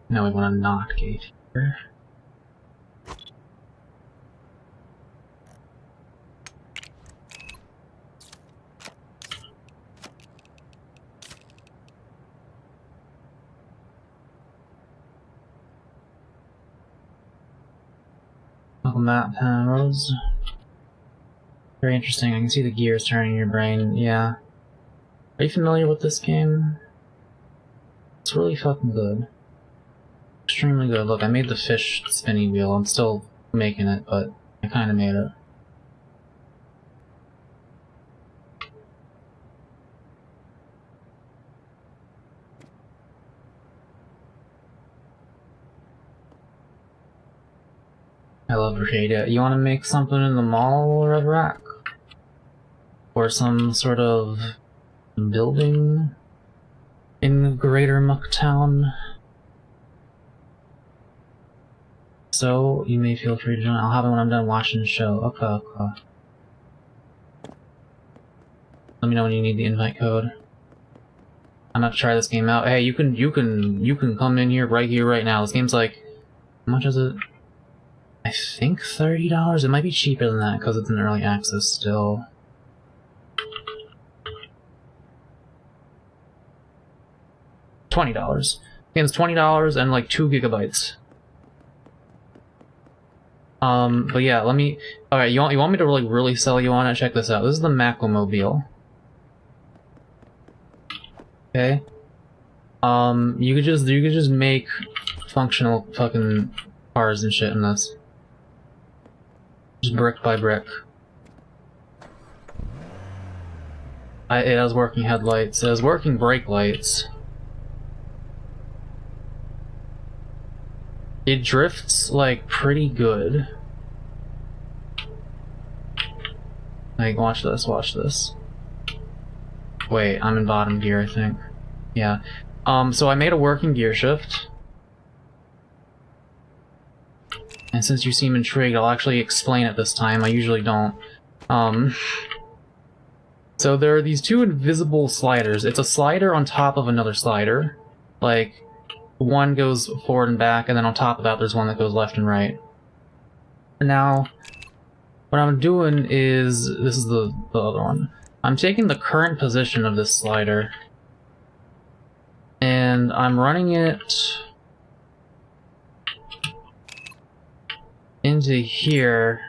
now we want a NOT gate here. Map panels. Very interesting. I can see the gears turning in your brain. Yeah. Are you familiar with this game? It's really fucking good. Extremely good. Look, I made the fish spinny wheel. I'm still making it, but I kinda made it. I love Brickadia. You wanna make something in the mall or a rack? Or some sort of building in Greater Mucktown? So, you may feel free to join. I'll have it when I'm done watching the show. Okay. Let me know when you need the invite code. I'm gonna try this game out. Hey, you can come in here, right now. This game's like, how much is it? I think $30? It might be cheaper than that because it's in early access still. $20. Game's $20 and like 2 gigabytes. But yeah, let me. Alright, you want me to really sell you on it? Check this out. This is the Mako mobile. Okay. You could just make functional fucking cars and shit in this. Just brick by brick. It has working headlights. It has working brake lights. It drifts, like, pretty good. Like, watch this. Wait, I'm in bottom gear, I think. Yeah. So I made a working gear shift. And since you seem intrigued, I'll actually explain it this time. I usually don't. So there are these 2 invisible sliders. It's a slider on top of another slider. Like, one goes forward and back, and then on top of that there's one that goes left and right. And now, what I'm doing is, this is the other one. I'm taking the current position of this slider, and And I'm running it into here.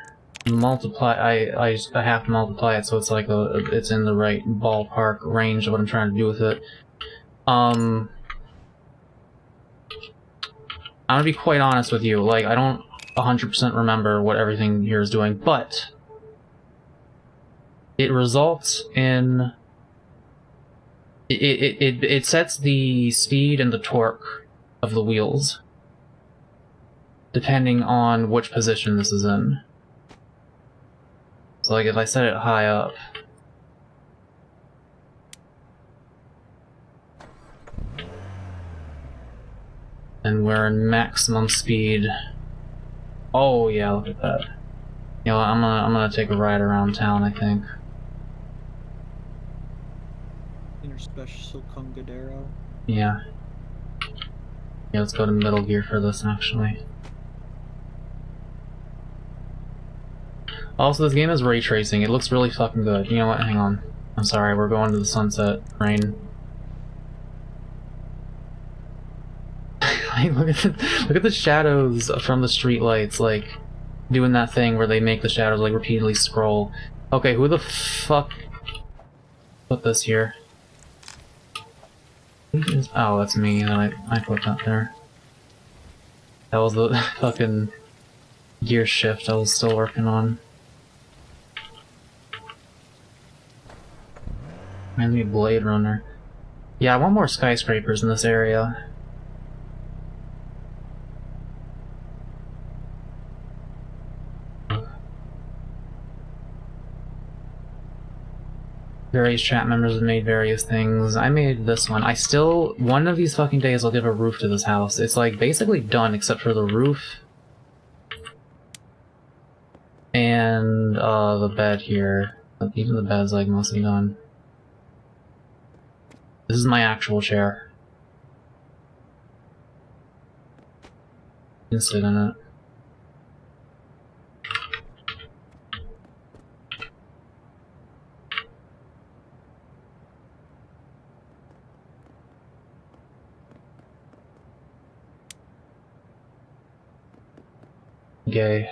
Multiply. I have to multiply it so it's like it's in the right ballpark range of what I'm trying to do with it. I'm gonna be quite honest with you. Like, I don't 100% remember what everything here is doing, but it results in it sets the speed and the torque of the wheels depending on which position this is in. So like if I set it high up, and we're in maximum speed. Oh yeah, look at that. You know, I'm gonna take a ride around town, I think. Inner special Congadero. Yeah. Yeah, let's go to middle gear for this actually. Also, this game is ray tracing. It looks really fucking good. You know what? Hang on. I'm sorry, we're going to the sunset rain. Like, look at the shadows from the street lights, like, doing that thing where they make the shadows, like, repeatedly scroll. Okay, who the fuck put this here? Oh, that's me. I put that there. That was the fucking gear shift I was still working on. Reminds me of Blade Runner. Yeah, I want more skyscrapers in this area. Various chat members have made various things. I made this one. One of these fucking days I'll give a roof to this house. It's like basically done except for the roof. And the bed here. Even the bed's like mostly done. This is my actual chair. You can sit in it. Gay.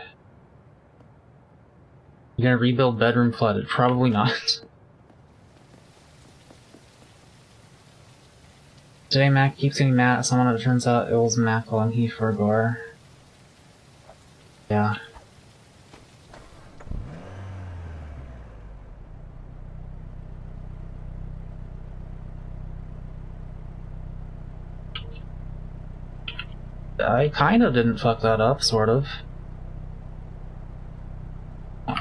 You gonna rebuild bedroom flooded? Probably not. Today Mac keeps getting mad at someone, and it turns out it was Mako and he for gore. Yeah. I kinda didn't fuck that up, sort of.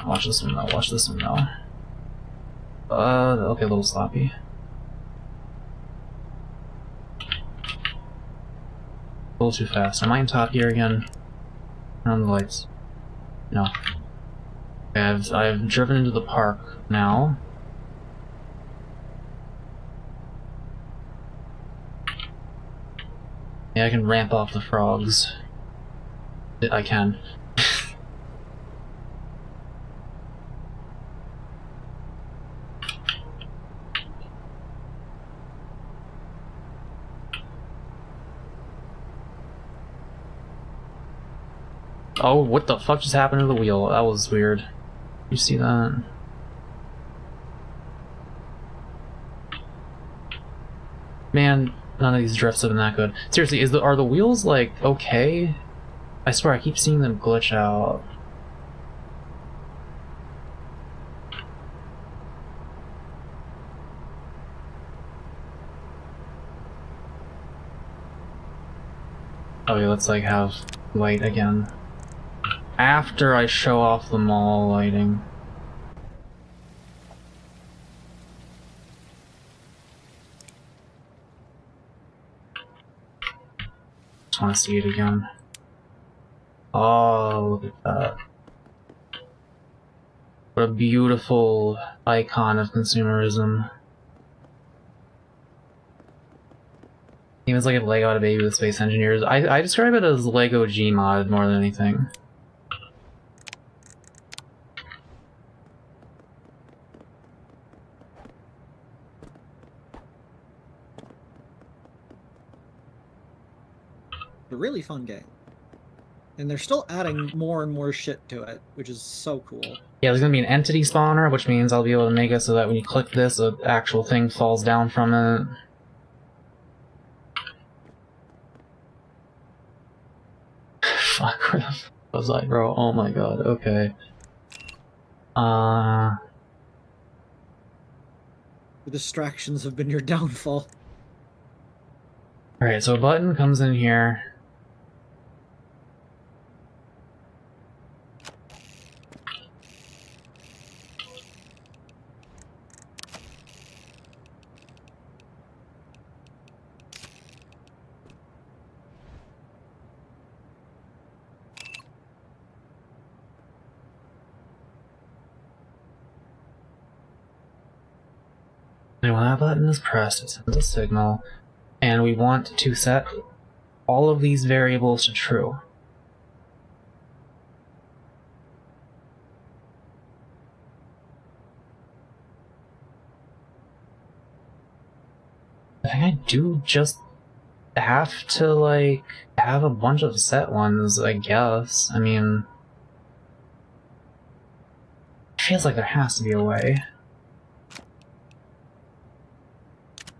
Watch this one though, watch this one though. Okay, a little sloppy. A little too fast. Am I in top gear again? Turn on the lights. No. Okay, I've driven into the park now. Yeah, I can ramp off the frogs. I can. Oh, what the fuck just happened to the wheel? That was weird. You see that? Man, none of these drifts have been that good. Seriously, are the wheels, like, okay? I swear, I keep seeing them glitch out. Okay, let's, like, have light again. After I show off the mall lighting. Just want to see it again. Oh, look at that. What a beautiful icon of consumerism. It was like a Lego had a baby with space engineers. I describe it as Lego Gmod more than anything. a really fun game. And they're still adding more and more shit to it, which is so cool. Yeah, there's gonna be an entity spawner, which means I'll be able to make it so that when you click this, an actual thing falls down from it. Fuck, where the f was I, bro? Oh my god, okay. The distractions have been your downfall. Alright, so a button comes in here. And when that button is pressed, it sends a signal, and we want to set all of these variables to true. I think I do just have to, like, have a bunch of set ones, I guess. I mean, it feels like there has to be a way.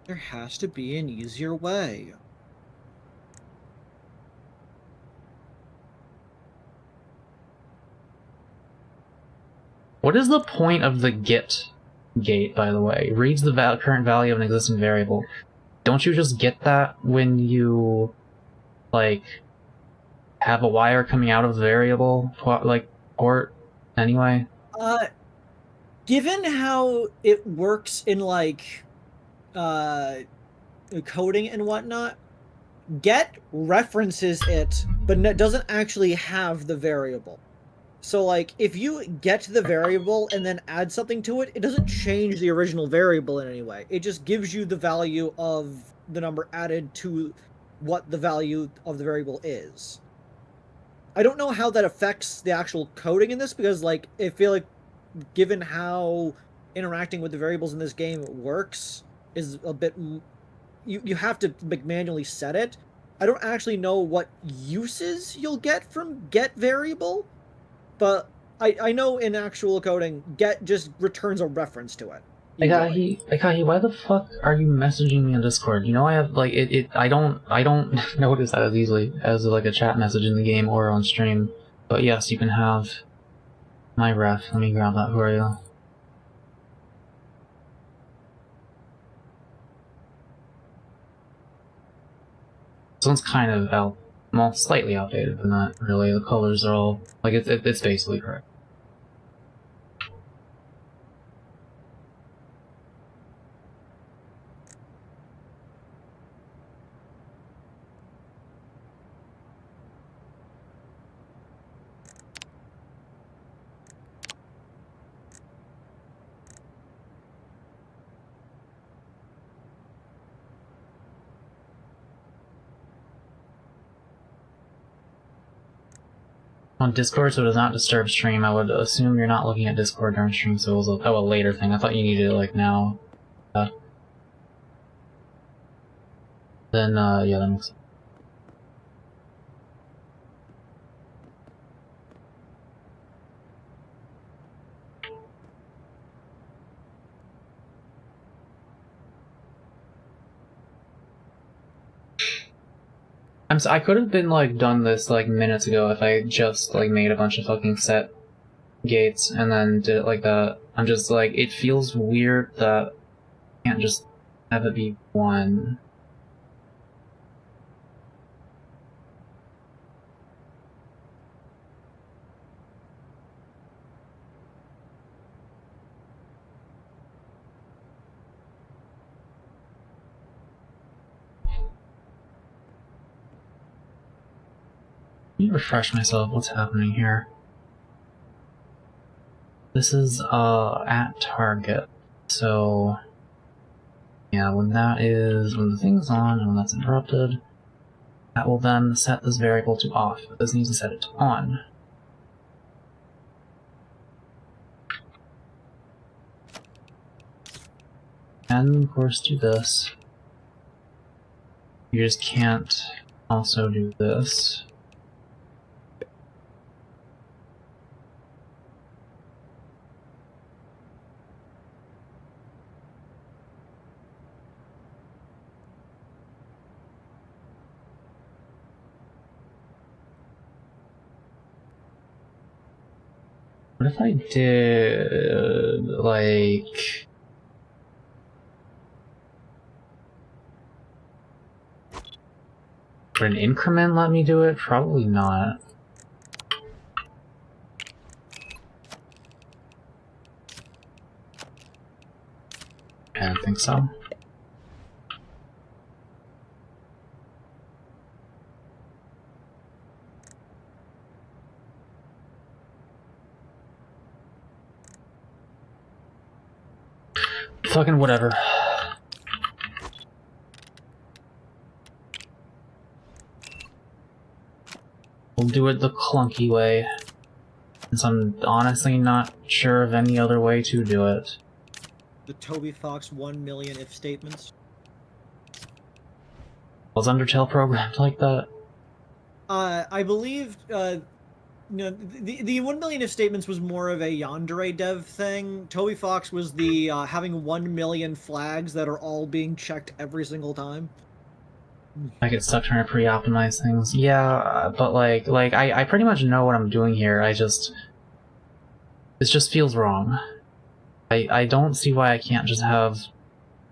There has to be an easier way. What is the point of the get gate, by the way? It reads the current value of an existing variable. Don't you just get that when you, like, have a wire coming out of the variable, like, port, anyway? Given how it works in, like, coding and whatnot, get references it, but doesn't actually have the variable. So, like, if you get the variable and then add something to it, it doesn't change the original variable in any way. It just gives you the value of the number added to what the value of the variable is. I don't know how that affects the actual coding in this, because, like, I feel like, given how interacting with the variables in this game works, is a bit... You have to manually set it. I don't actually know what uses you'll get from get variable, but I know in actual coding, get just returns a reference to it. Akahi, why the fuck are you messaging me on Discord? You know I have, like, I don't notice that as easily as, like, a chat message in the game or on stream. But yes, you can have my ref. Let me grab that for you. This one's kind of well, slightly outdated, but not really. The colors are all, like, it's basically correct. On Discord, so it does not disturb stream. I would assume you're not looking at Discord during stream, so it was a later thing. I thought you needed it, like, now. Then, yeah, that makes sense. I could have been, like, done this, like, minutes ago if I just, like, made a bunch of fucking set gates and then did it like that. I'm just, like, it feels weird that I can't just have it be one. Let me refresh myself. What's happening here? This is at target. So yeah, when the thing's on and when that's interrupted, that will then set this variable to off. But this needs to set it to on. And of course do this. You just can't Also do this. What if I did, like... Would an increment let me do it? Probably not. I don't think so. Fucking whatever. We'll do it the clunky way, since I'm honestly not sure of any other way to do it. The Toby Fox 1 million if statements. Was Undertale programmed like that? I believe, no, the 1 million if statements was more of a yandere dev thing. Toby Fox was the having 1 million flags that are all being checked every single time. I get stuck trying to pre-optimize things. Yeah, but like I pretty much know what I'm doing here. This just feels wrong. I don't see why I can't just have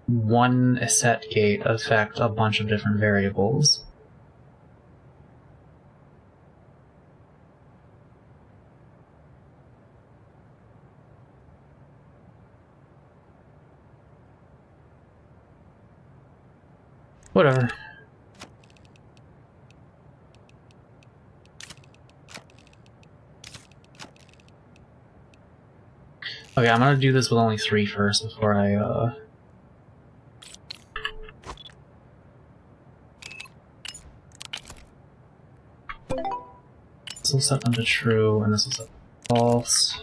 one set gate affect a bunch of different variables. Whatever. Okay, I'm gonna do this with only 3 first before I, This will set them to true, and this will set them to false.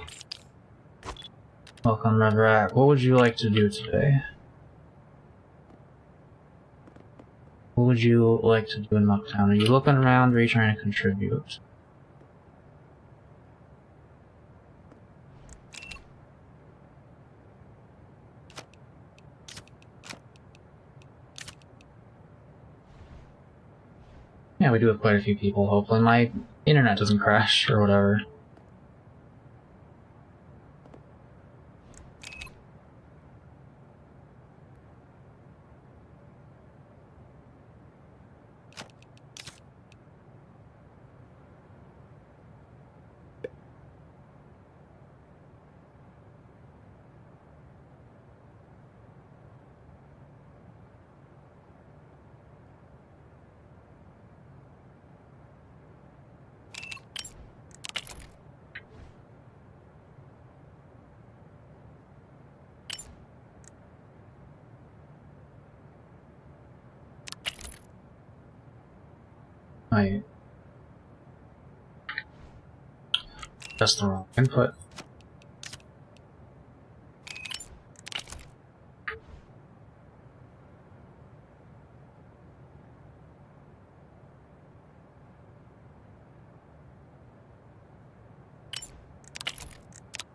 Welcome, Reverac. What would you like to do today? What would you like to do in Mucktown? Are you looking around, or are you trying to contribute? Yeah, we do have quite a few people, hopefully. My internet doesn't crash, or whatever. That's the wrong input.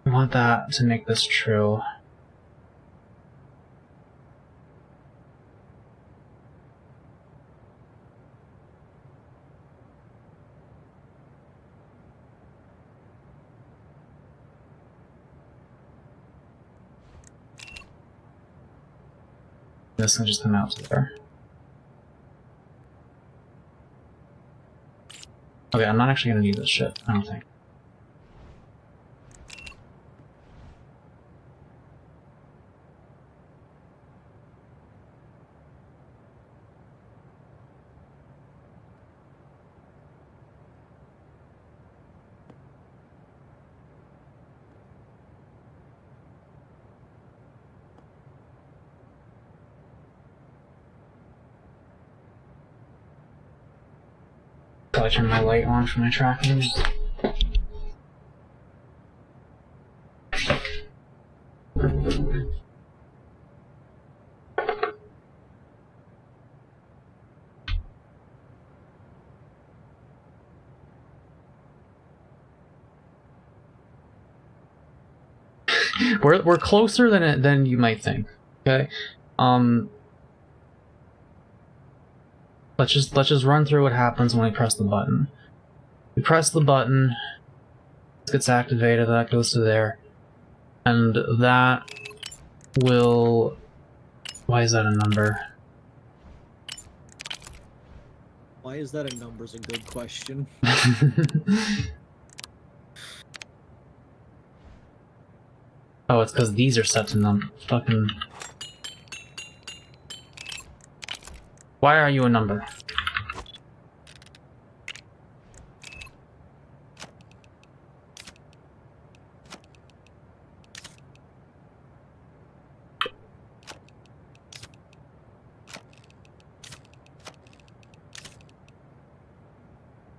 I want that to make this true. This will just come out to there. Okay, I'm not actually gonna need this shit, I don't think. I turn my light on for my tracking. we're closer than you might think. Okay, let's just run through what happens when we press the button. We press the button, it gets activated. That goes to there, and that will. Why is that a number? Why is that a number is a good question. Oh, it's because these are set to number. Fucking. Why are you a number?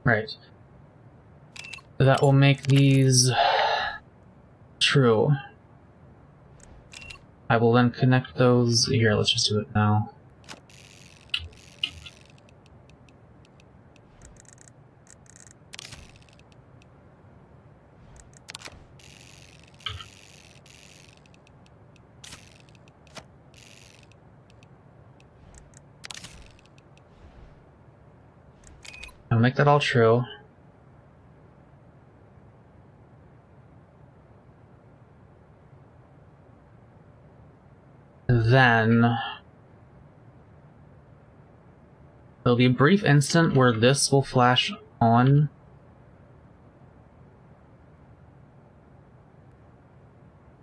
Right. That will make these true. I will then connect those. Here, let's just do it now. I'll make that all true. Then there'll be a brief instant where this will flash on.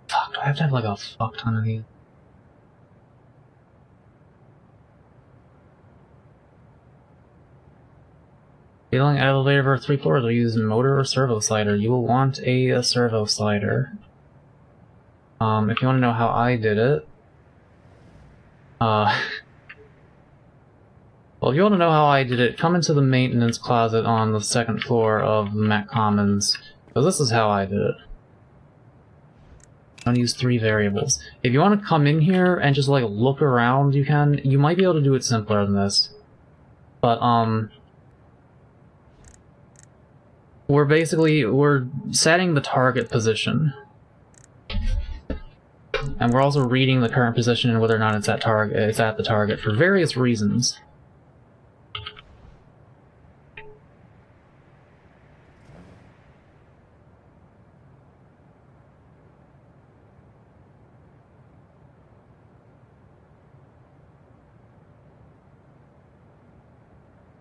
Fuck, do I have to have like a fuck ton of these? Scaling elevator for 3 floors will use motor or servo slider. You will want a servo slider. If you want to know how I did it, well, if you want to know how I did it, come into the maintenance closet on the 2nd floor of the Mac Commons, because this is how I did it. I'm gonna use 3 variables. If you want to come in here and just like look around, you can. You might be able to do it simpler than this, but we're setting the target position. And we're also reading the current position and whether or not it's at the target for various reasons.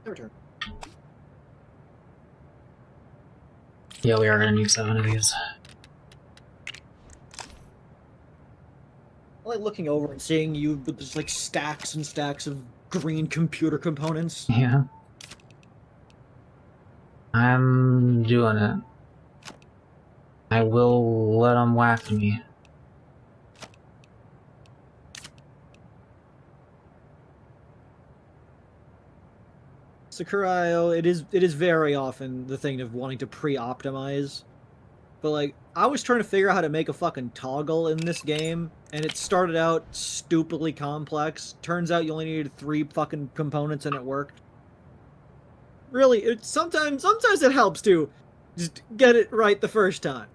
Your turn. Yeah, we are gonna need 7 of these. I like looking over and seeing you with just like stacks and stacks of green computer components. Yeah. I'm doing it. I will let them whack me. Sakurai.io, it is very often the thing of wanting to pre-optimize. But like, I was trying to figure out how to make a fucking toggle in this game, and it started out stupidly complex. Turns out you only needed 3 fucking components and it worked. Really, sometimes it helps to just get it right the first time.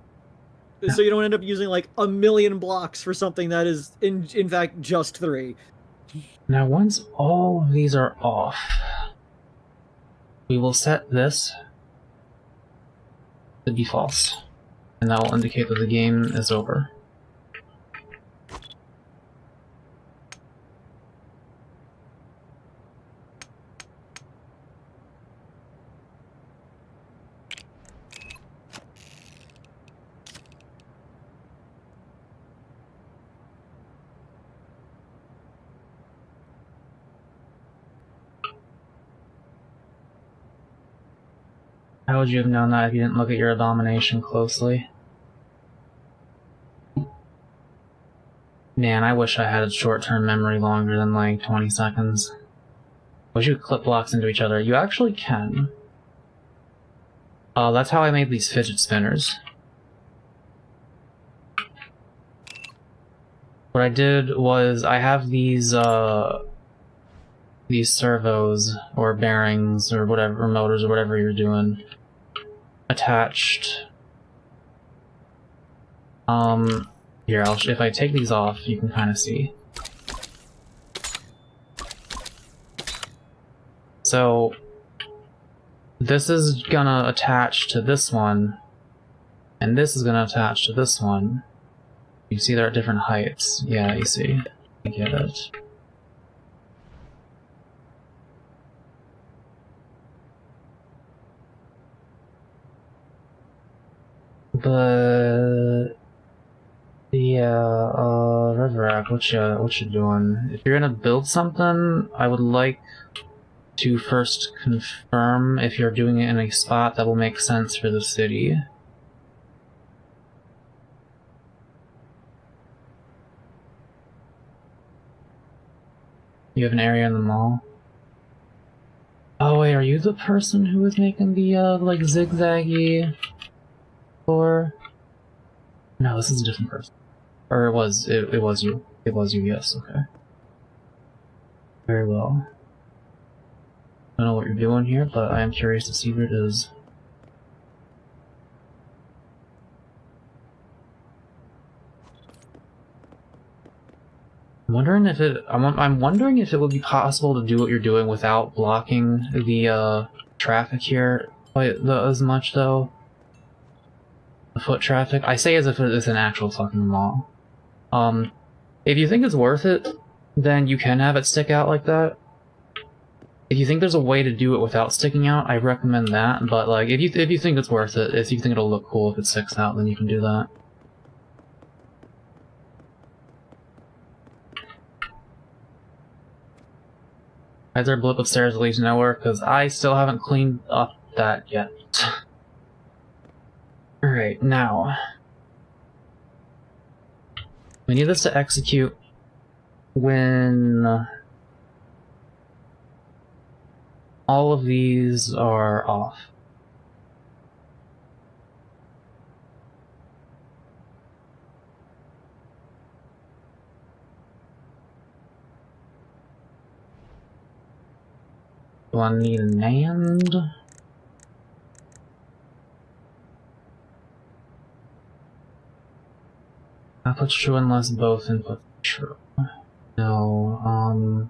So you don't end up using like a million blocks for something that is in fact just 3. Now once all of these are off, we will set this to be false, and that will indicate that the game is over. How would you have known that if you didn't look at your abomination closely? Man, I wish I had a short-term memory longer than like 20 seconds. Wish you could clip blocks into each other. You actually can. That's how I made these fidget spinners. What I did was I have these servos or bearings or whatever, or motors or whatever you're doing, attached Here, if I take these off, you can kind of see. So this is gonna attach to this one, and this is gonna attach to this one. You see they're at different heights. Yeah, you see. I get it. But yeah, Reverak, what you doing? If you're gonna build something, I would like to first confirm if you're doing it in a spot that will make sense for the city. You have an area in the mall? Oh wait, are you the person who was making the, like, zigzaggy floor? No, this is a different person. Or it was you. It was you, yes, okay. Very well. I don't know what you're doing here, but I am curious to see what it is. I'm wondering if it would be possible to do what you're doing without blocking the traffic here quite as much, though. The foot traffic. I say as if it's an actual fucking mall. If you think it's worth it, then you can have it stick out like that. If you think there's a way to do it without sticking out, I recommend that. But like, if you think it's worth it, if you think it'll look cool if it sticks out, then you can do that. Is there a blip upstairs that leads nowhere? Because I still haven't cleaned up that yet. Alright, now. We need this to execute when all of these are off. Do I need an and? Output's true unless both inputs are true. No,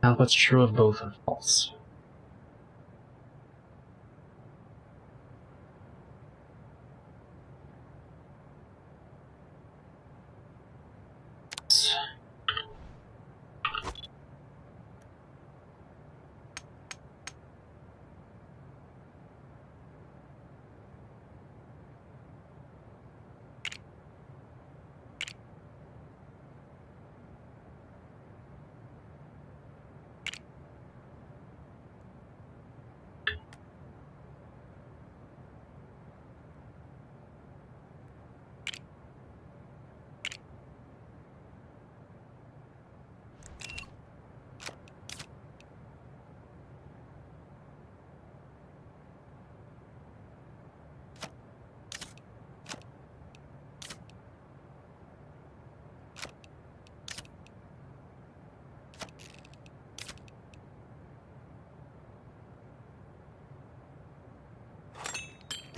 output's true if both are false.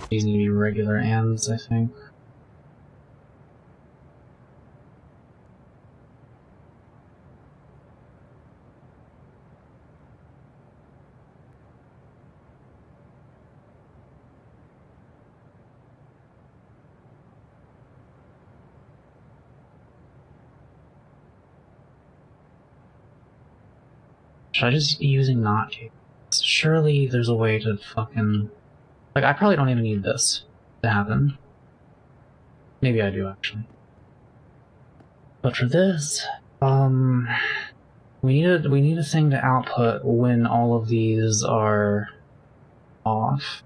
These need to be regular ands, I think. Should I just be using not cables? Surely there's a way to fucking... Like, I probably don't even need this to happen. Maybe I do, actually. But for this, we need a thing to output when all of these are off.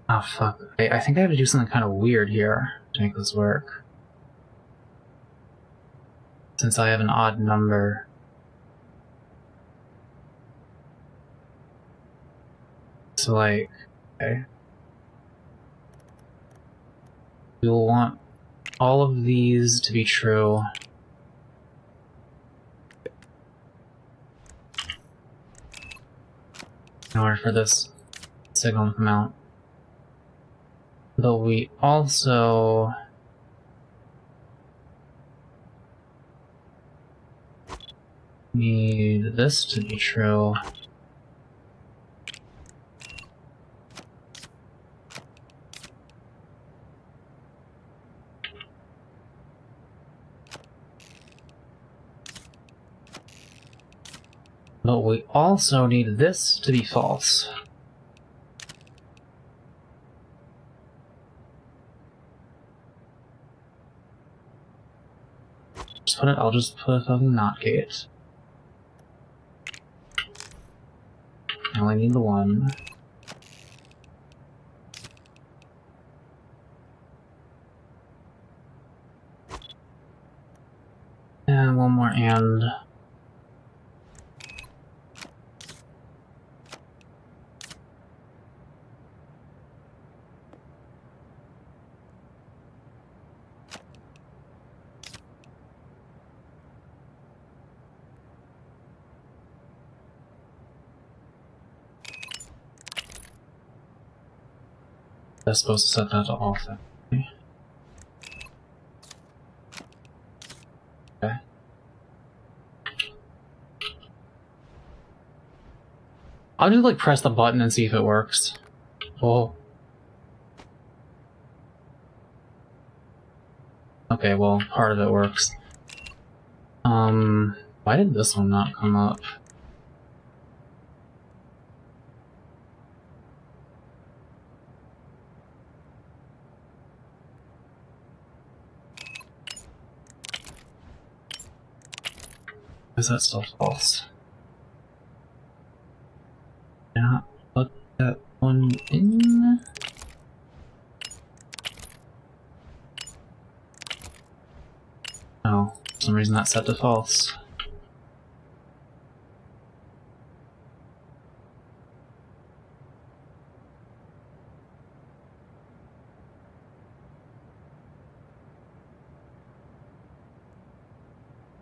Oh fuck, I think I have to do something kind of weird here to make this work. since I have an odd number. So like, okay. We will want all of these to be true. In order for this signal to come out. But we also need this to be true. But we also need this to be false. I'll just put a fucking NOT gate. I only need the one. And one more and. That's supposed to set that to off. Okay. I'll just like press the button and see if it works. Oh. Okay, well, part of it works. Why did this one not come up? Is that still false? Yeah, put that one in. Oh, for some reason that's set to false.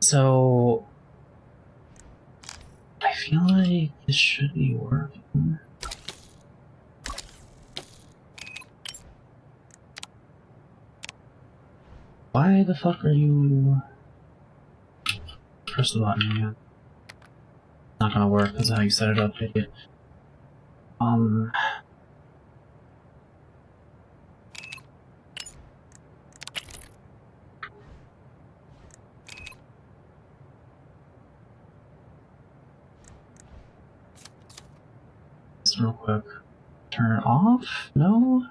So I feel like this should be working. Why the fuck are you... Press the button again. Not gonna work, that's how you set it up, idiot. Just real quick. Turn it off? No?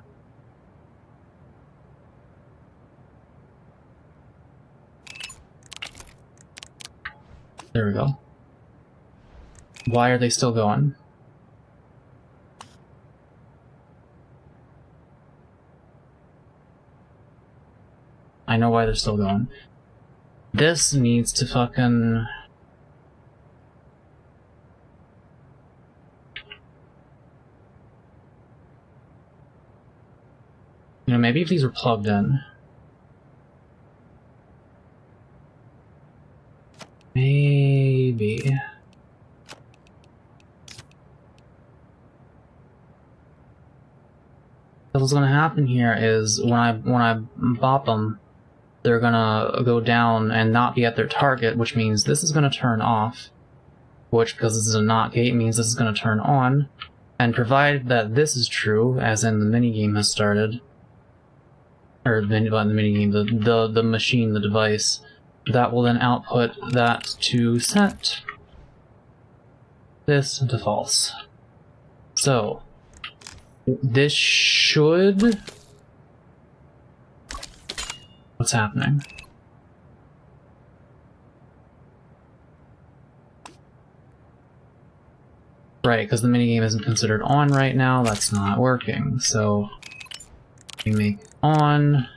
There we go. Why are they still going? I know why they're still going. This needs to fucking... You know, maybe if these were plugged in. Maybe. What's gonna happen here is when I bop them, they're gonna go down and not be at their target, which means this is gonna turn off. Which, because this is a NOT gate, means this is gonna turn on. And provided that this is true, as in the minigame has started, or the minigame, the machine, the device, that will then output that to set this to false. So, this should... What's happening? Right, because the minigame isn't considered on right now, that's not working. So, we make on...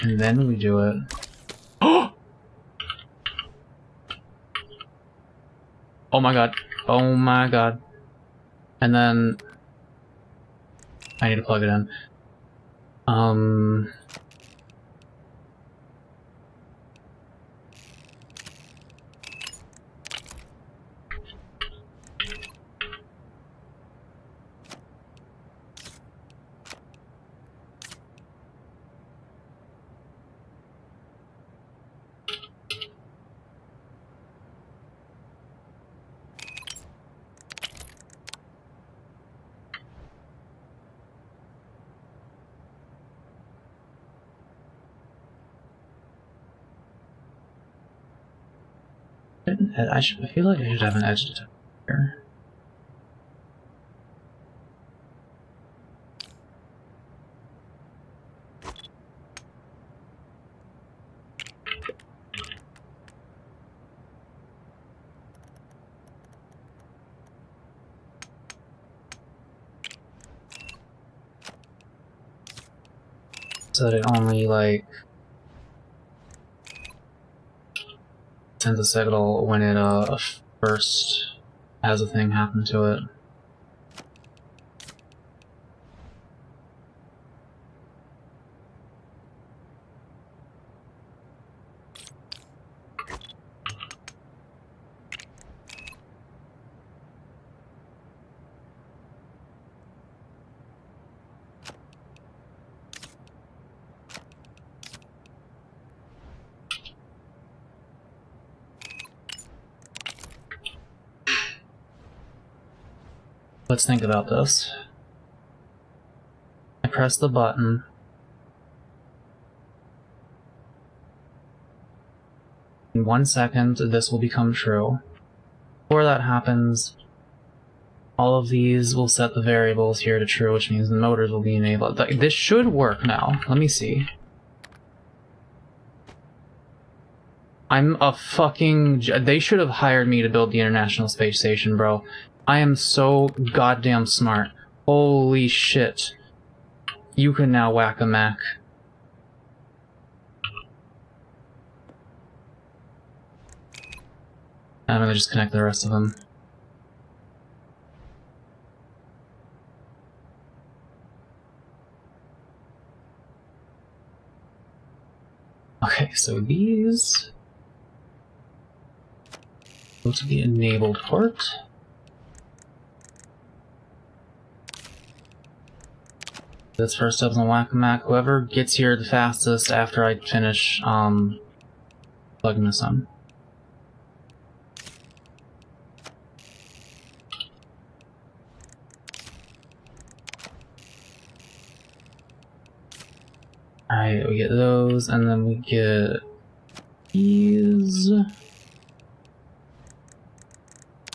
and then we do it. Oh my god. Oh my god. And then I need to plug it in. I feel like I should have an edge detector here. So that it only, like, sends a signal when it, first has a thing happen to it. Let's think about this. I press the button. In 1 second, this will become true. Before that happens, all of these will set the variables here to true, which means the motors will be enabled. This should work now. Let me see. I'm a fucking... They should have hired me to build the International Space Station, bro. I am so goddamn smart. Holy shit. You can now whack a mech. I'm gonna just connect the rest of them. Okay, so these go to the enabled port. This first up on Whack-A-Mac. Whoever gets here the fastest after I finish plugging this on. Alright, we get those, and then we get these.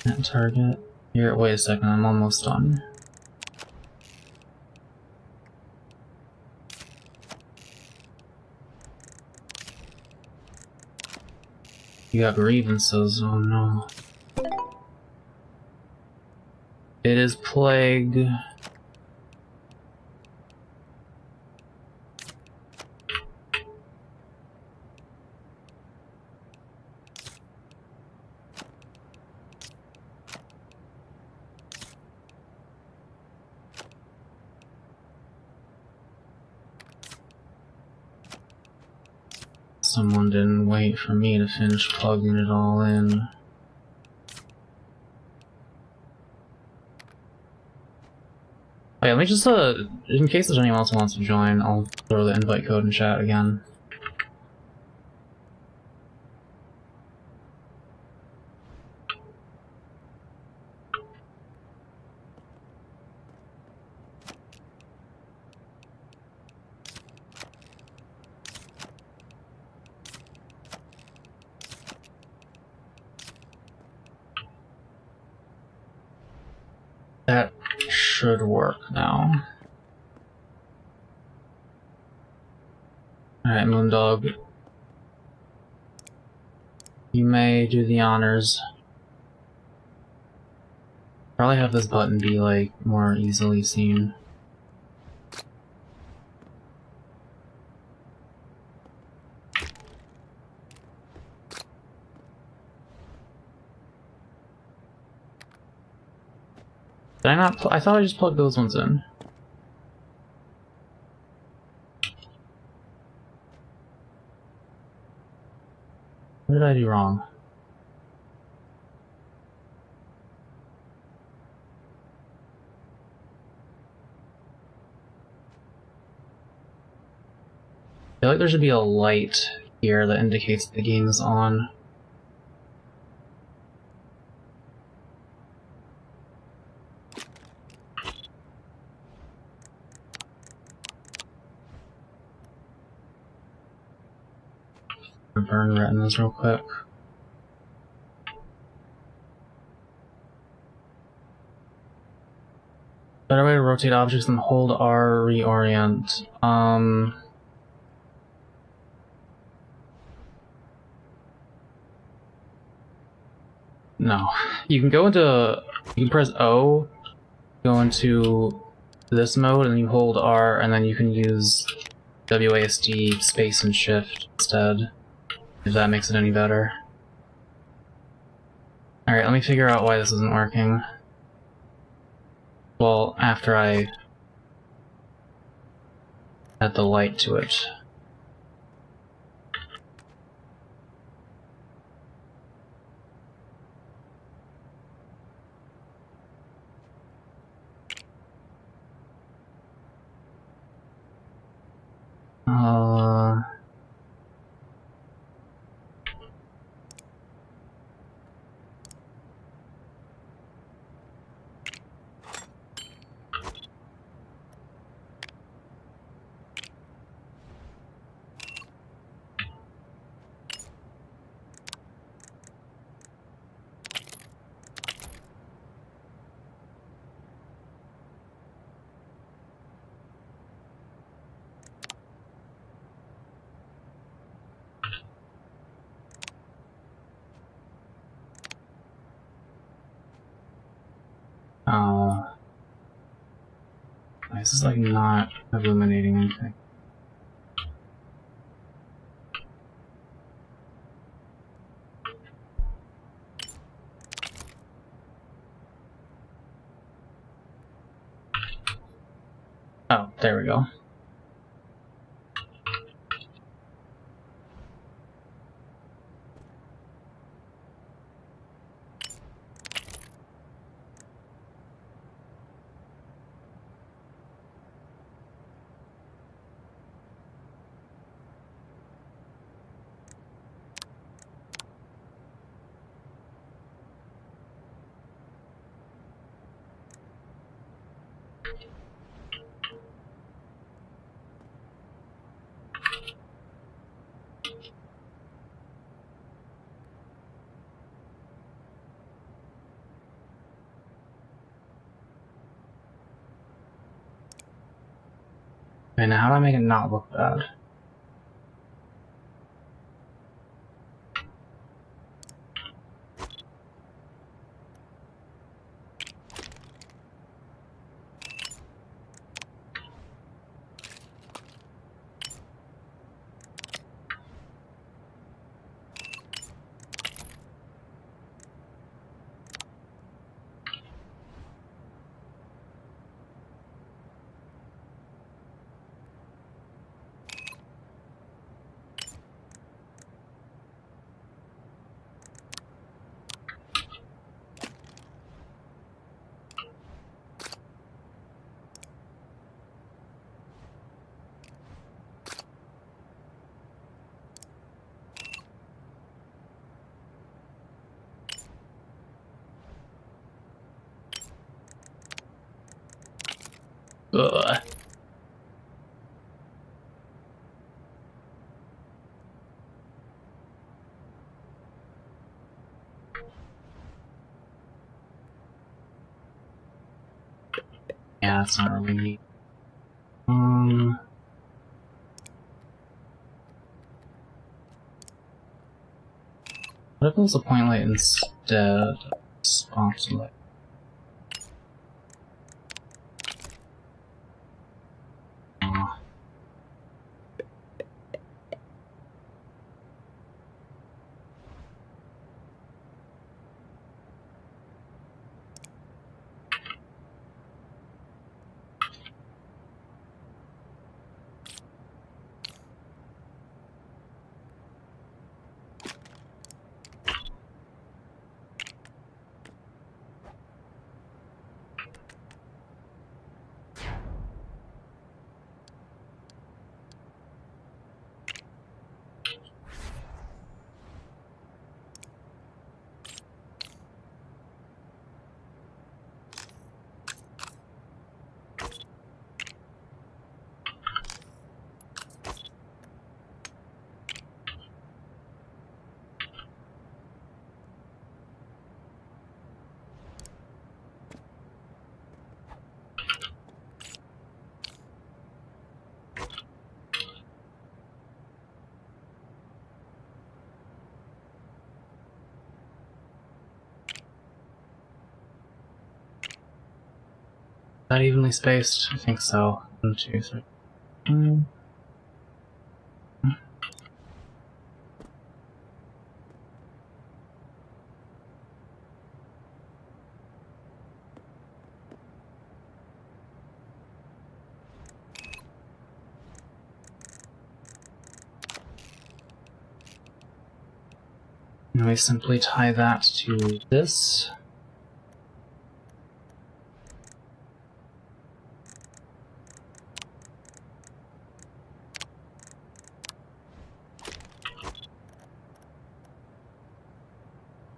That target. Here, wait a second, I'm almost done. You got grievances, oh no. It is plague. Someone didn't wait for me to finish plugging it all in. Oh yeah, let me just, in case there's anyone else who wants to join, I'll throw the invite code in chat again. That should work now. Alright, Moondog. You may do the honors. Probably have this button be, like, more easily seen. Did I not? I thought I just plugged those ones in. What did I do wrong? I feel like there should be a light here that indicates the game is on. Burn retinas real quick. Better way to rotate objects than hold R, reorient. No. You can go into... You can press O, go into this mode, and you hold R, and then you can use WASD, space, and shift instead. If that makes it any better. Alright, let me figure out why this isn't working. Well, after I add the light to it. This is like not illuminating anything. Oh, there we go. Okay, now how do I make it not look bad? Ugh. Yeah, that's not really neat. What if it was a point light instead? Spot light. that evenly spaced? I think so. 1, 2, 3. Mm. Now we simply tie that to this.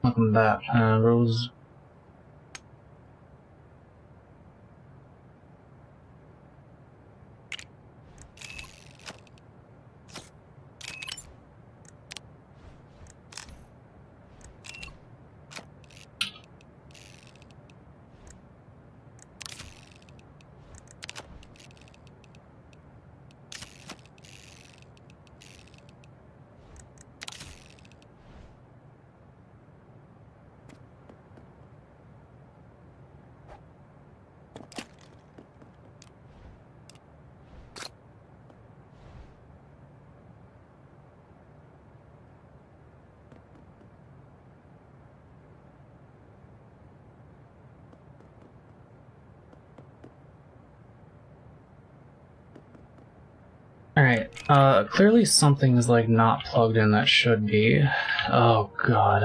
Welcome back, Rose. Alright, clearly something is, like, not plugged in that should be. Oh god,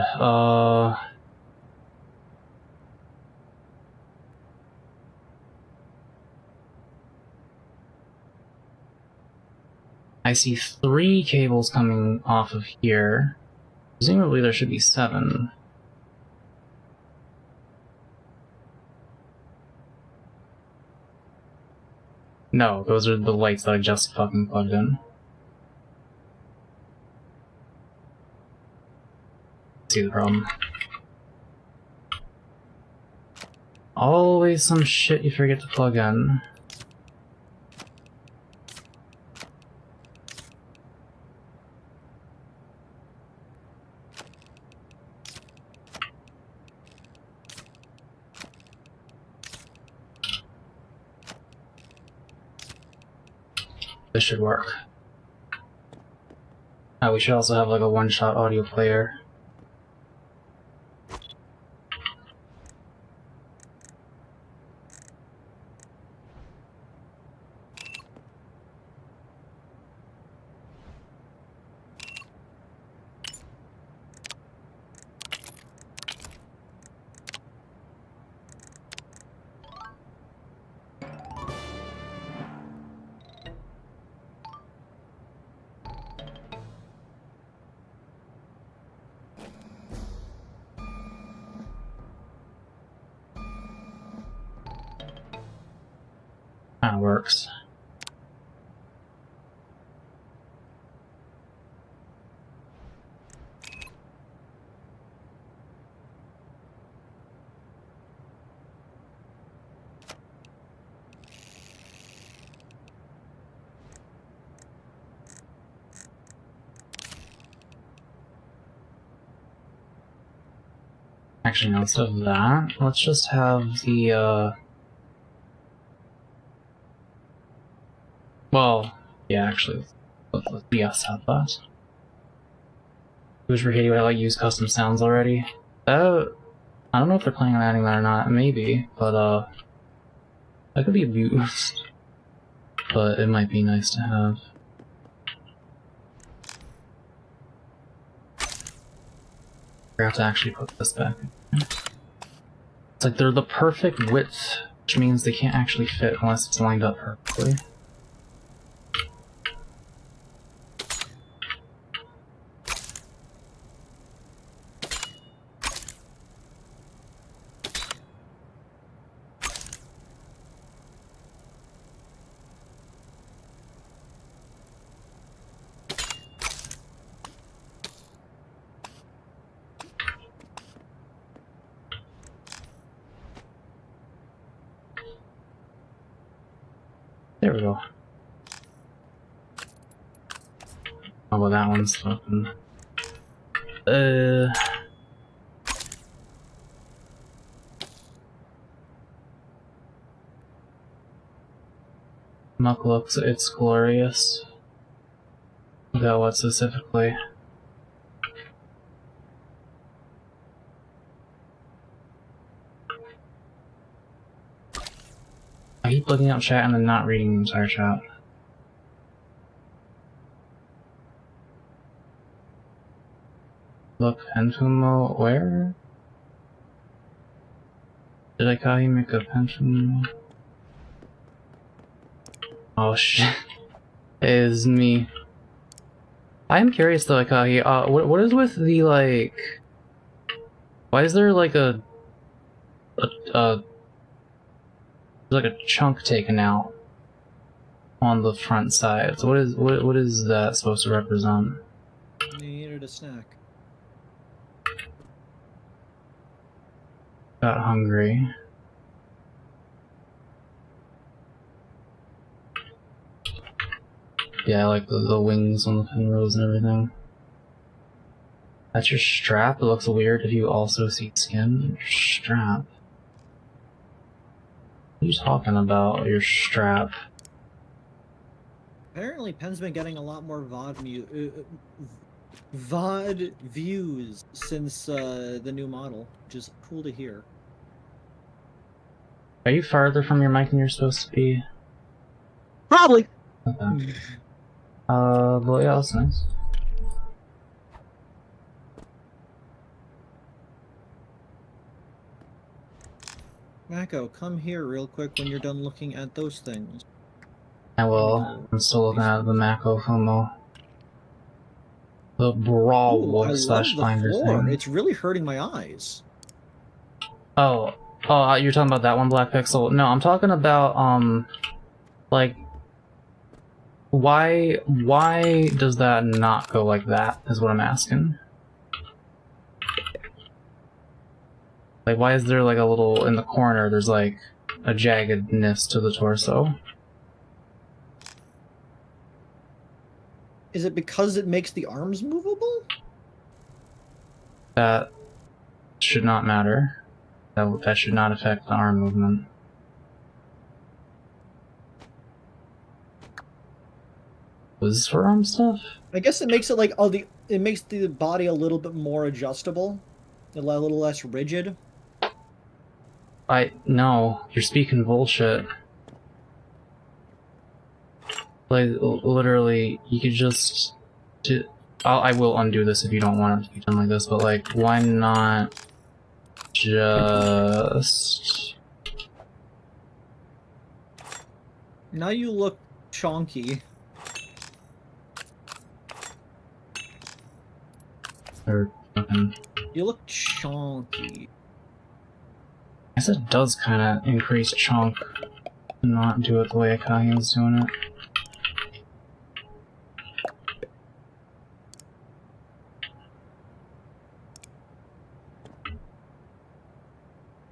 I see 3 cables coming off of here. Presumably there should be 7. No, those are the lights that I just fucking plugged in. See the problem. Always some shit you forget to plug in. This should work. We should also have like a one-shot audio player. That works. Actually, no, instead of that, let's just have the, well, yeah, actually, let's yes, have that. Who's Brickadia would I like use custom sounds already? I don't know if they're planning on adding that or not, maybe, but, that could be abused. But it might be nice to have. I have to actually put this back. It's like they're the perfect width, which means they can't actually fit unless it's lined up perfectly. There we go. How about that one's fucking... Muck looks, it's glorious. About what specifically? I keep looking up chat and then not reading the entire chat. Look, Penfumo, where? Did I call you make a Penfumo? Oh shit. It is me. I am curious though, Akahi, what is with the, like... Why is there, like, like a chunk taken out on the front side? So what is that supposed to represent? You needed a snack. Got hungry. Yeah, I like the wings on the pinrose and everything. That's your strap? It looks weird if you also see skin. Your strap? What are you talking about, your strap? Apparently, Pen's been getting a lot more VOD views since the new model, which is cool to hear. Are you farther from your mic than you're supposed to be? Probably! Okay. But yeah, that's nice. Mako, come here real quick when you're done looking at those things. I will. I'm still looking at the Mako FOMO. The brawl slash finder thing. It's really hurting my eyes. Oh, you're talking about that one, Black Pixel? No, I'm talking about, like, why does that not go like that, is what I'm asking. Like, why is there, like, a little, in the corner, there's, like, a jaggedness to the torso? Is it because it makes the arms movable? That should not matter. That should not affect the arm movement. Was this for arm stuff? I guess it makes it like it makes the body a little bit more adjustable, a little less rigid. No, you're speaking bullshit. Like, literally, you could just... I will undo this if you don't want it to be done like this, but, like, why not just... Now you look chonky. Or, okay. You look chonky. I guess it does kind of increase chunk and not do it the way Akahi was doing it.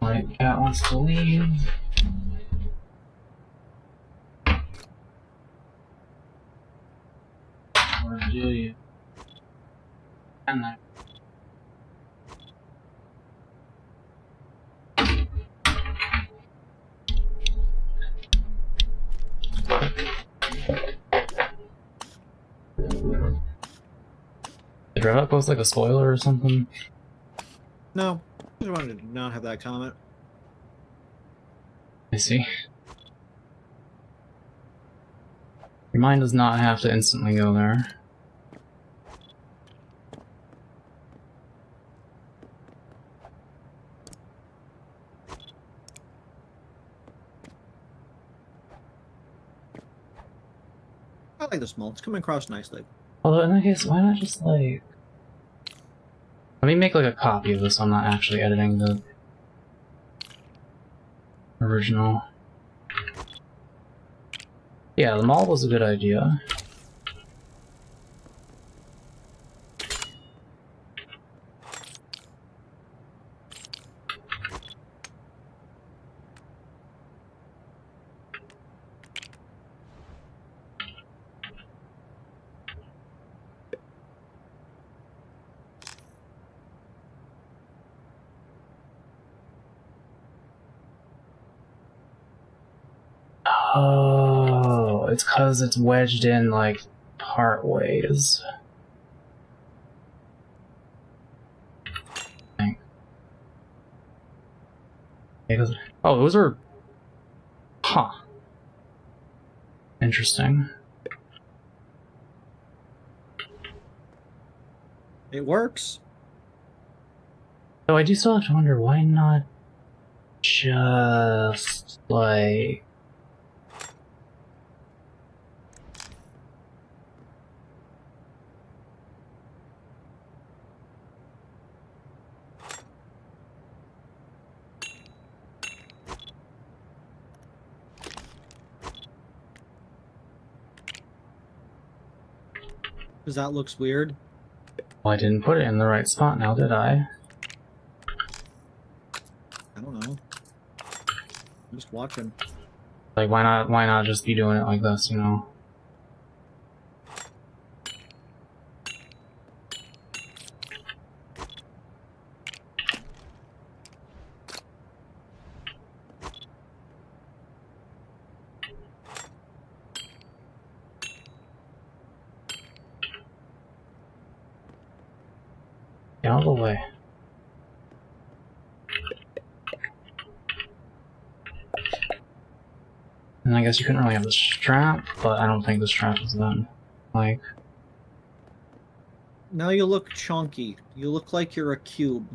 Right, cat wants to leave. Where do you? And there. Did Revout post like a spoiler or something? No, I just wanted to not have that comment. I see. Your mind does not have to instantly go there. I like this mold. It's coming across nicely. Although in that case, why not just like... Let me make like a copy of this so I'm not actually editing the original. Yeah, the mold was a good idea. Oh, it's because it's wedged in, like, part ways. Oh, those are... Huh. Interesting. It works. So I do still have to wonder, why not just, like... Because that looks weird. Well, I didn't put it in the right spot now, did I? I don't know. I'm just watching. Like, why not just be doing it like this, you know? Get out of the way. And I guess you couldn't really have the strap, but I don't think the strap is done. Like... Now you look chunky. You look like you're a cube.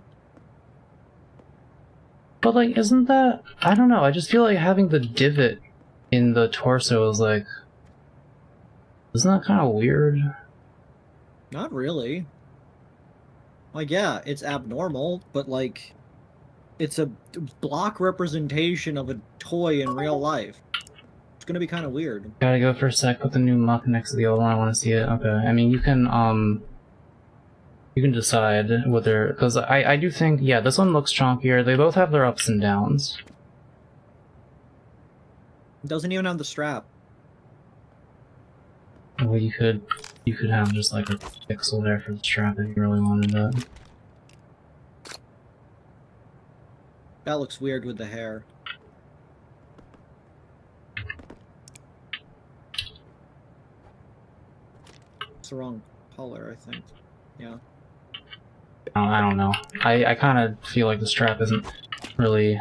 But, like, isn't that... I don't know, I just feel like having the divot in the torso is, like... Isn't that kind of weird? Not really. Like, yeah, it's abnormal, but, like, it's a block representation of a toy in real life. It's gonna be kind of weird. Gotta go for a sec, put the new muck next to the old one, I want to see it. Okay, I mean, you can decide whether... Because I do think, yeah, this one looks chunkier. They both have their ups and downs. It doesn't even have the strap. Well, you could have just like a pixel there for the strap if you really wanted it. That looks weird with the hair. It's the wrong color, I think. Yeah. I don't know. I kind of feel like the strap isn't really...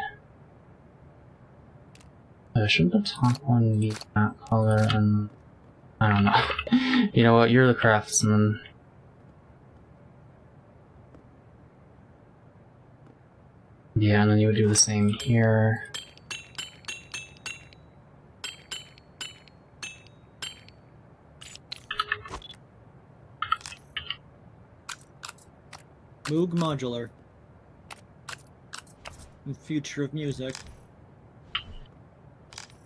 shouldn't the top one be that color and... I don't know. You know what, you're the craftsman. Yeah, and then you would do the same here. Moog Modular. The future of music.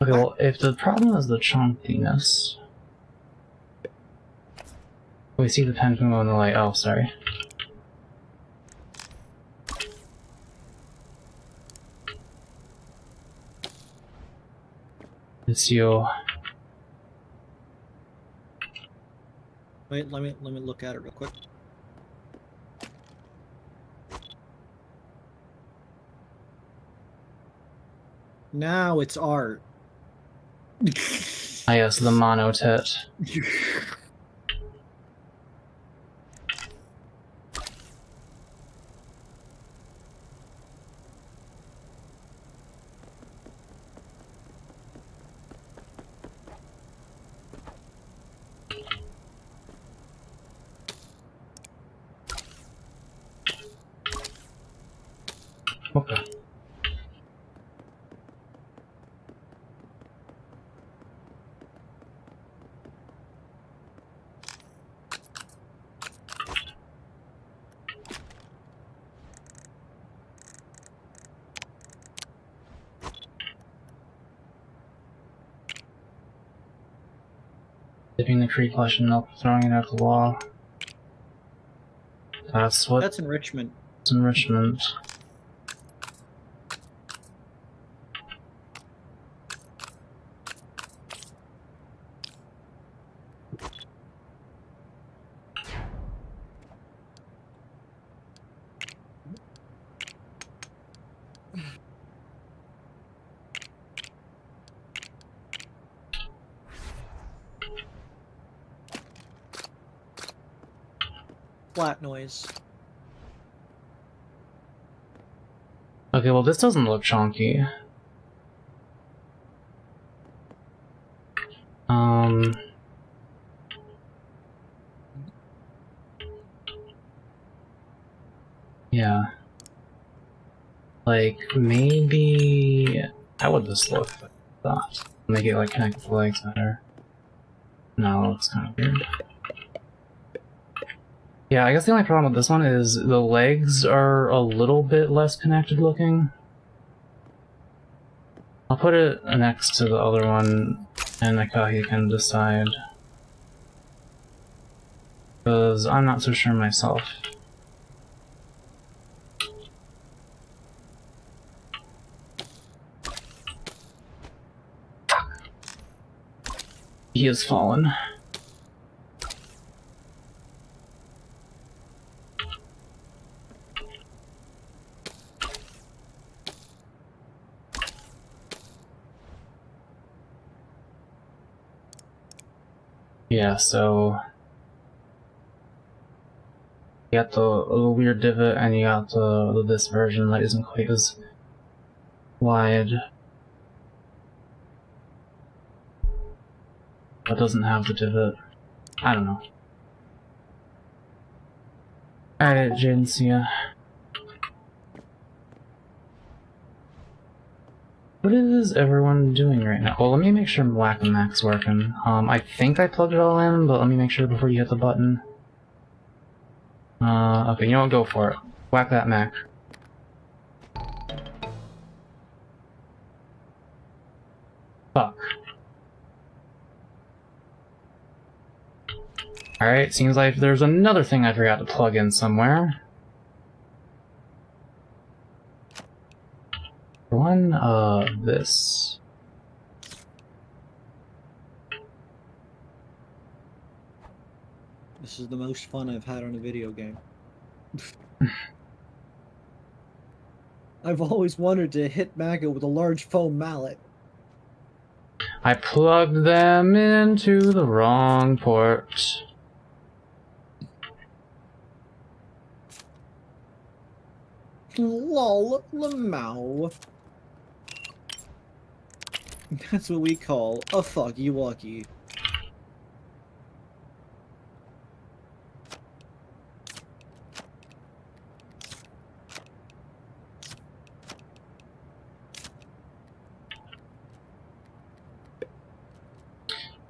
Okay, well, if the problem is the chunkiness... We see the pen from on the light. Oh, sorry. It's you. Wait, let me look at it real quick. Now it's art. Ah, yes, the monotit. Okay. Dipping the tree flesh in milk, throwing it at the wall. That's what... That's enrichment. It's enrichment. flat noise. Okay, well this doesn't look chunky. Yeah. Like, maybe... How would this look like that? Make it, like, connect the legs better. No, it's kind of weird. Yeah, I guess the only problem with this one is the legs are a little bit less connected looking. I'll put it next to the other one, and Nakahi can decide. Because I'm not so sure myself. He has fallen. Yeah, so... You got the weird divot, and you got this version that isn't quite as wide. But doesn't have the divot. I don't know. Alright, Jaden, see ya. What is everyone doing right now? Well, let me make sure Whack and Mac's working. I think I plugged it all in, but let me make sure before you hit the button. Okay, you know what? Go for it. Whack that Mac. Fuck. Alright, seems like there's another thing I forgot to plug in somewhere. One, this. This is the most fun I've had on a video game. I've always wanted to hit Mako with a large foam mallet. I plugged them into the wrong port. Lol, Lamau. That's what we call a fucky wucky.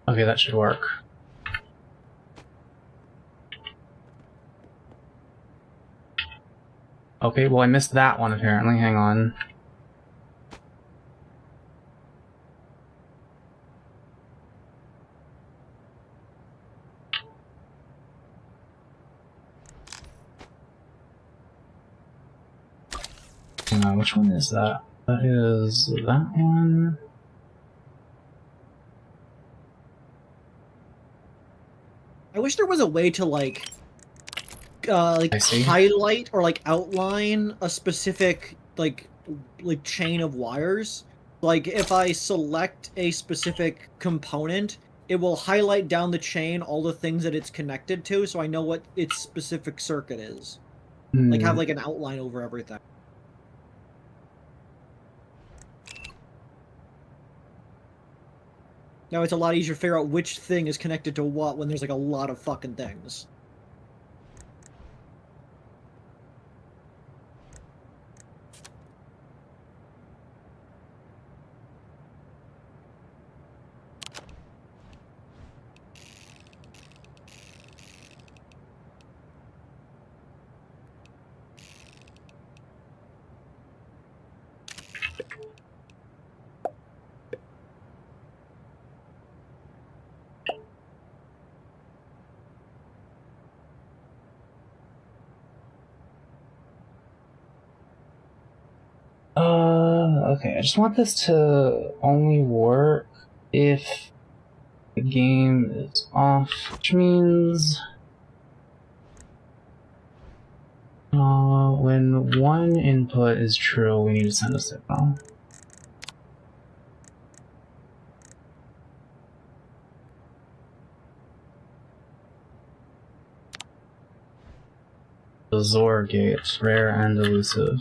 Okay, that should work. Okay, well I missed that one apparently, hang on. Hang on, which one is that? That is that one. I wish there was a way to like I see. highlight or like outline a specific like chain of wires. Like if I select a specific component, it will highlight down the chain all the things that it's connected to, so I know what its specific circuit is. Like have like an outline over everything. Now it's a lot easier to figure out which thing is connected to what when there's like a lot of fucking things. Okay, I just want this to only work if the game is off, which means when one input is true, we need to send a signal. The Zor Gate, rare and elusive.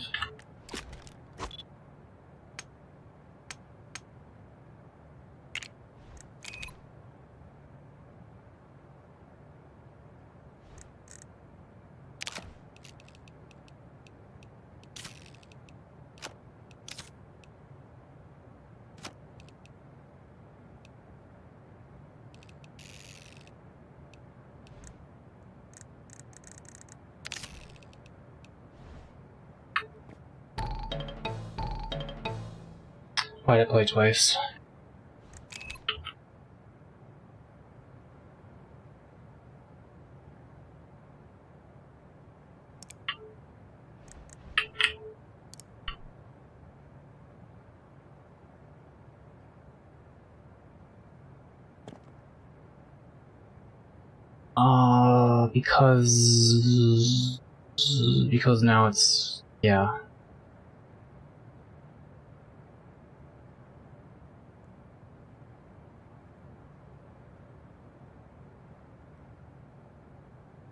Why'd I play twice? Because now it's, yeah.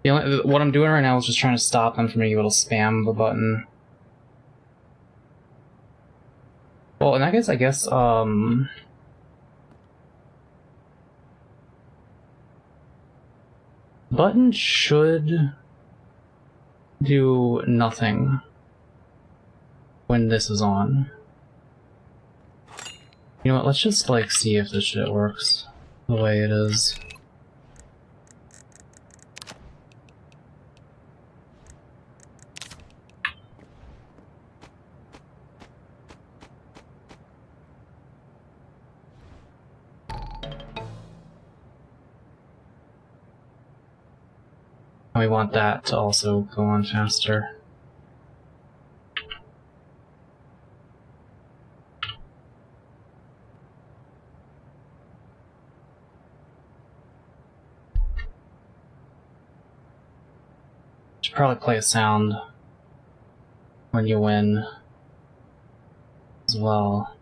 What I'm doing right now is just trying to stop them from being able to spam the button. Well, in that case, I guess, button should do nothing when this is on. You know what, let's just, like, see if this shit works the way it is. We want that to also go on faster. Should probably play a sound when you win as well.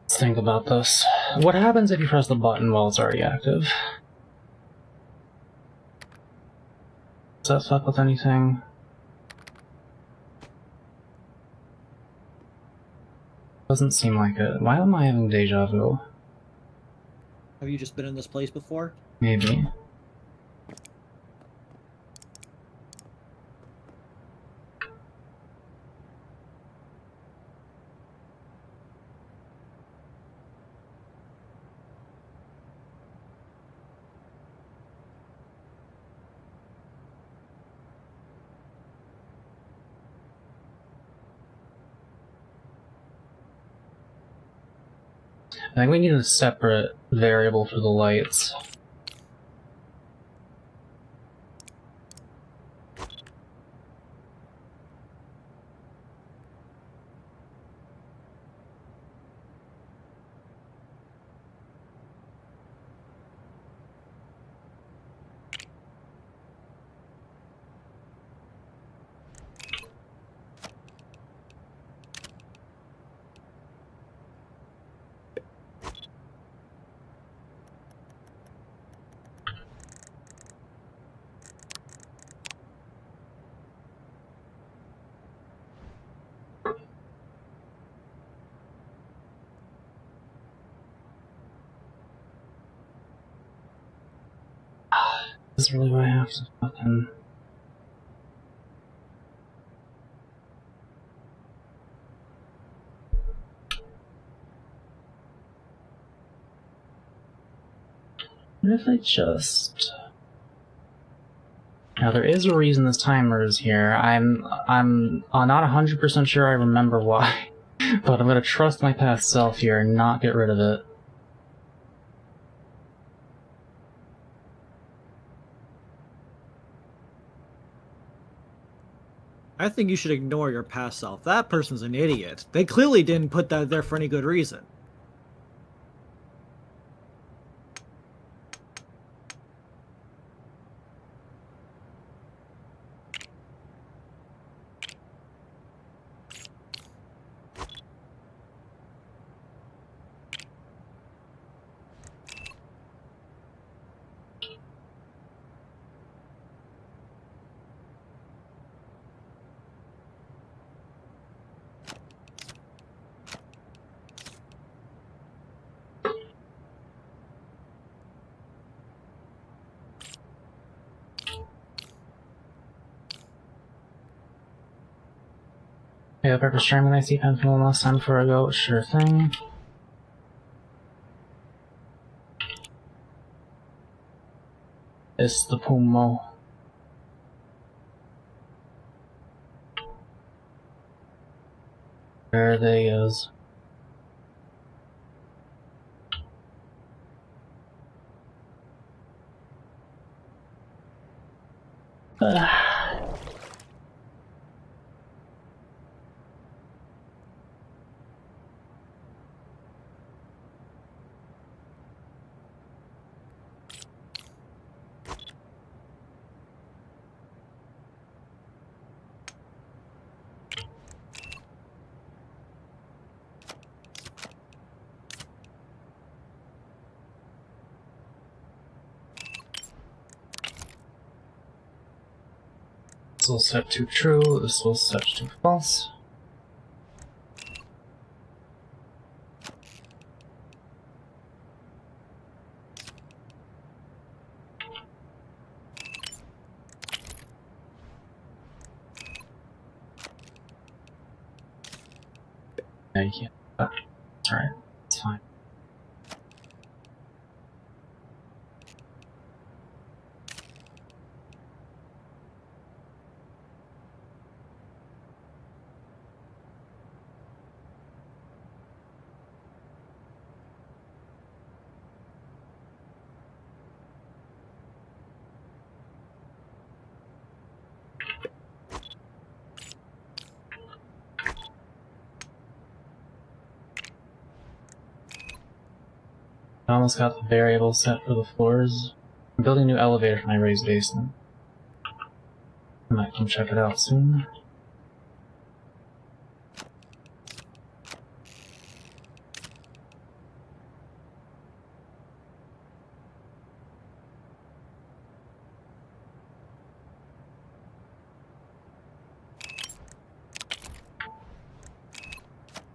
Let's think about this. What happens if you press the button while it's already active? Does that fuck with anything? Doesn't seem like it. Why am I having deja vu? Have you just been in this place before? Maybe. I think we need a separate variable for the lights. This is really what I have to fucking... What if I just... Now there is a reason this timer is here. I'm not 100% sure I remember why, but I'm gonna trust my past self here and not get rid of it. I think you should ignore your past self. That person's an idiot. They clearly didn't put that there for any good reason. Yeah, purpose streaming I see pen from last time before I go. Sure thing. It's the Pumo. There they is. This will set to true, this will set to false. Yeah, you can't. That's alright, it's fine. I almost got the variable set for the floors. I'm building a new elevator for my raised basement. I might come check it out soon.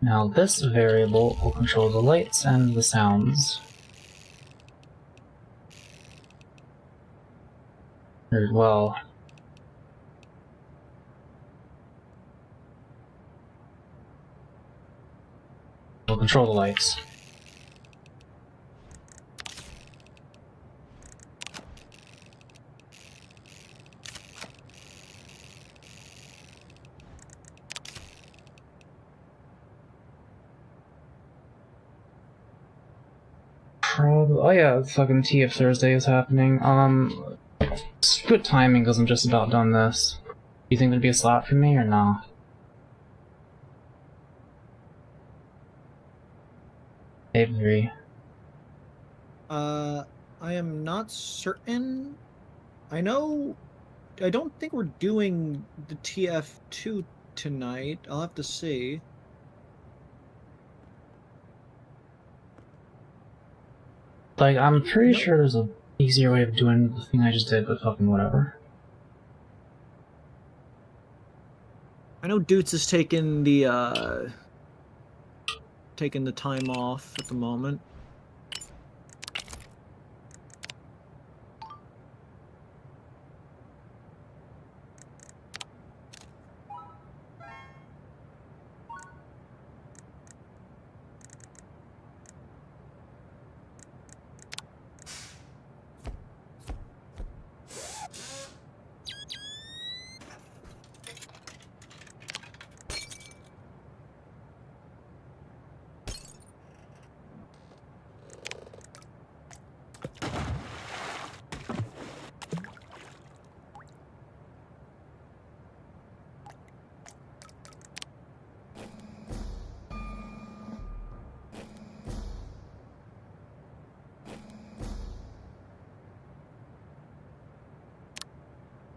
Now this variable will control the lights and the sounds. Well, we'll control the lights. Oh yeah, fucking TF Thursday is happening. It's good timing because I'm just about done this. You think there'd be a slot for me or no? Avery. I am not certain. I don't think we're doing the TF2 tonight. I'll have to see. Like, I'm pretty sure there's a easier way of doing the thing I just did, but fucking whatever. I know Doots is taking the time off at the moment.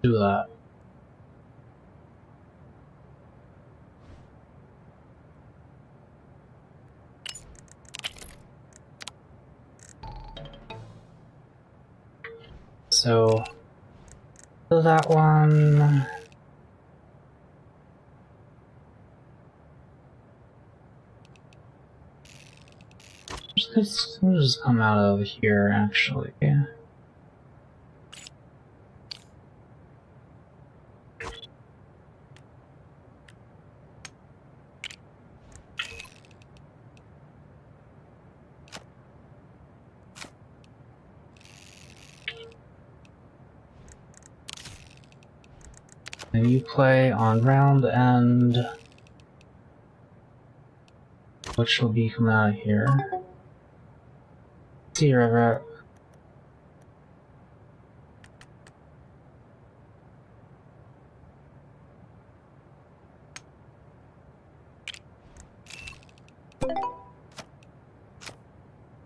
do that. So that one. We'll just come out of here, actually. Yeah. And you play on round end, which will be coming out of here. See you, River.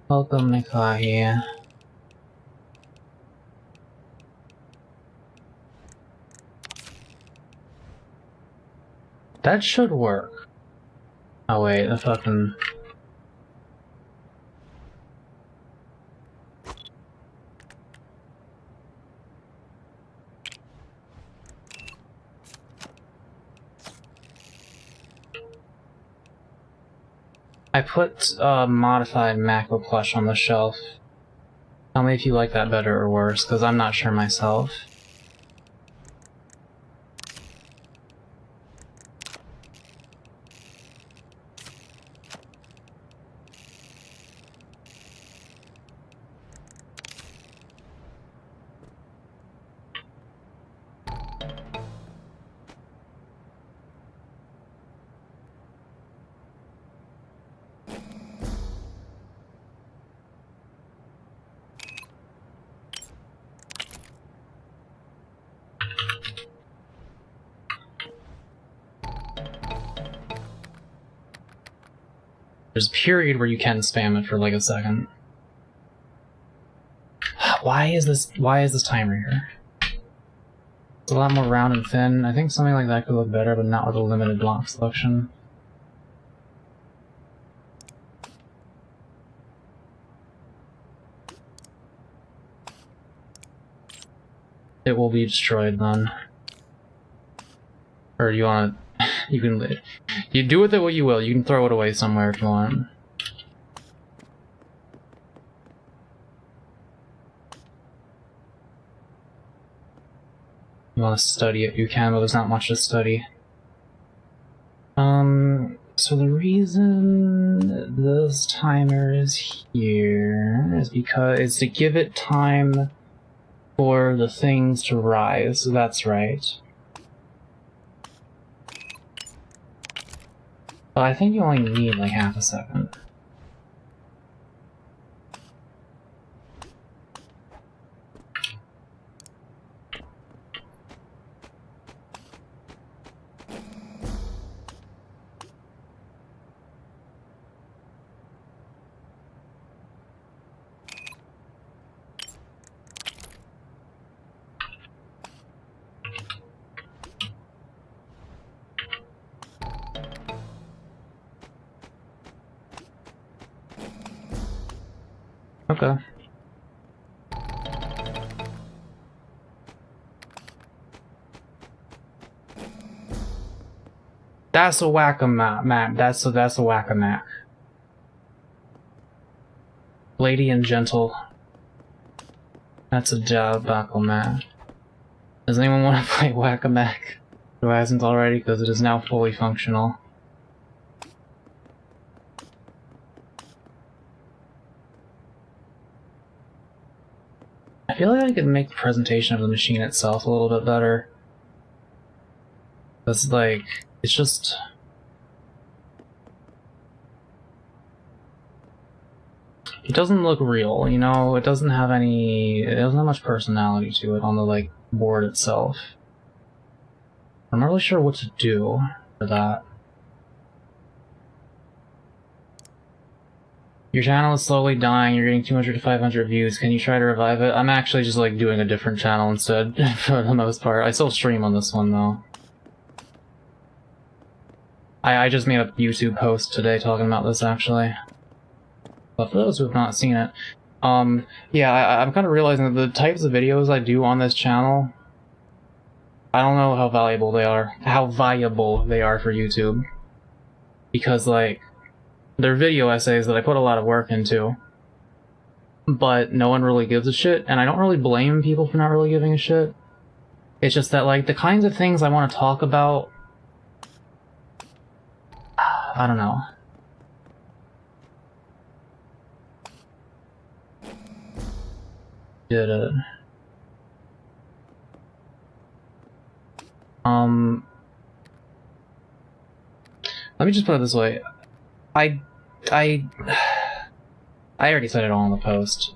Welcome, Mako here. That should work. Oh wait, the fucking... I put modified Mako plush on the shelf. Tell me if you like that better or worse, because I'm not sure myself. There's a period where you can spam it for like a second. Why is this timer here? It's a lot more round and thin. I think something like that could look better, but not with a limited block selection. It will be destroyed then. Or you want to... you can... You do with it what you will. You can throw it away somewhere if you want. You want to study it, you can, but there's not much to study. So the reason this timer is here is because it's to give it time for the things to rise. So that's right. But I think you only need like half a second. Okay. That's a whack-a-map. That's a whack-a-map. Lady and gentle. That's a debacle map. Does anyone want to play whack-a-map? Who hasn't already? Because it is now fully functional. I feel like I could make the presentation of the machine itself a little bit better. It's like, it's just... It doesn't look real, you know? It doesn't have much personality to it on the, like, board itself. I'm not really sure what to do for that. Your channel is slowly dying, you're getting 200 to 500 views, can you try to revive it? I'm actually just like doing a different channel instead, for the most part. I still stream on this one though. I just made a YouTube post today talking about this actually. But for those who have not seen it, yeah, I'm kind of realizing that the types of videos I do on this channel, I don't know how valuable they are for YouTube. Because, like, they're video essays that I put a lot of work into, but no one really gives a shit, and I don't really blame people for not really giving a shit. It's just that, like, the kinds of things I want to talk about, I don't know. Did it. Let me just put it this way. I already said it all in the post.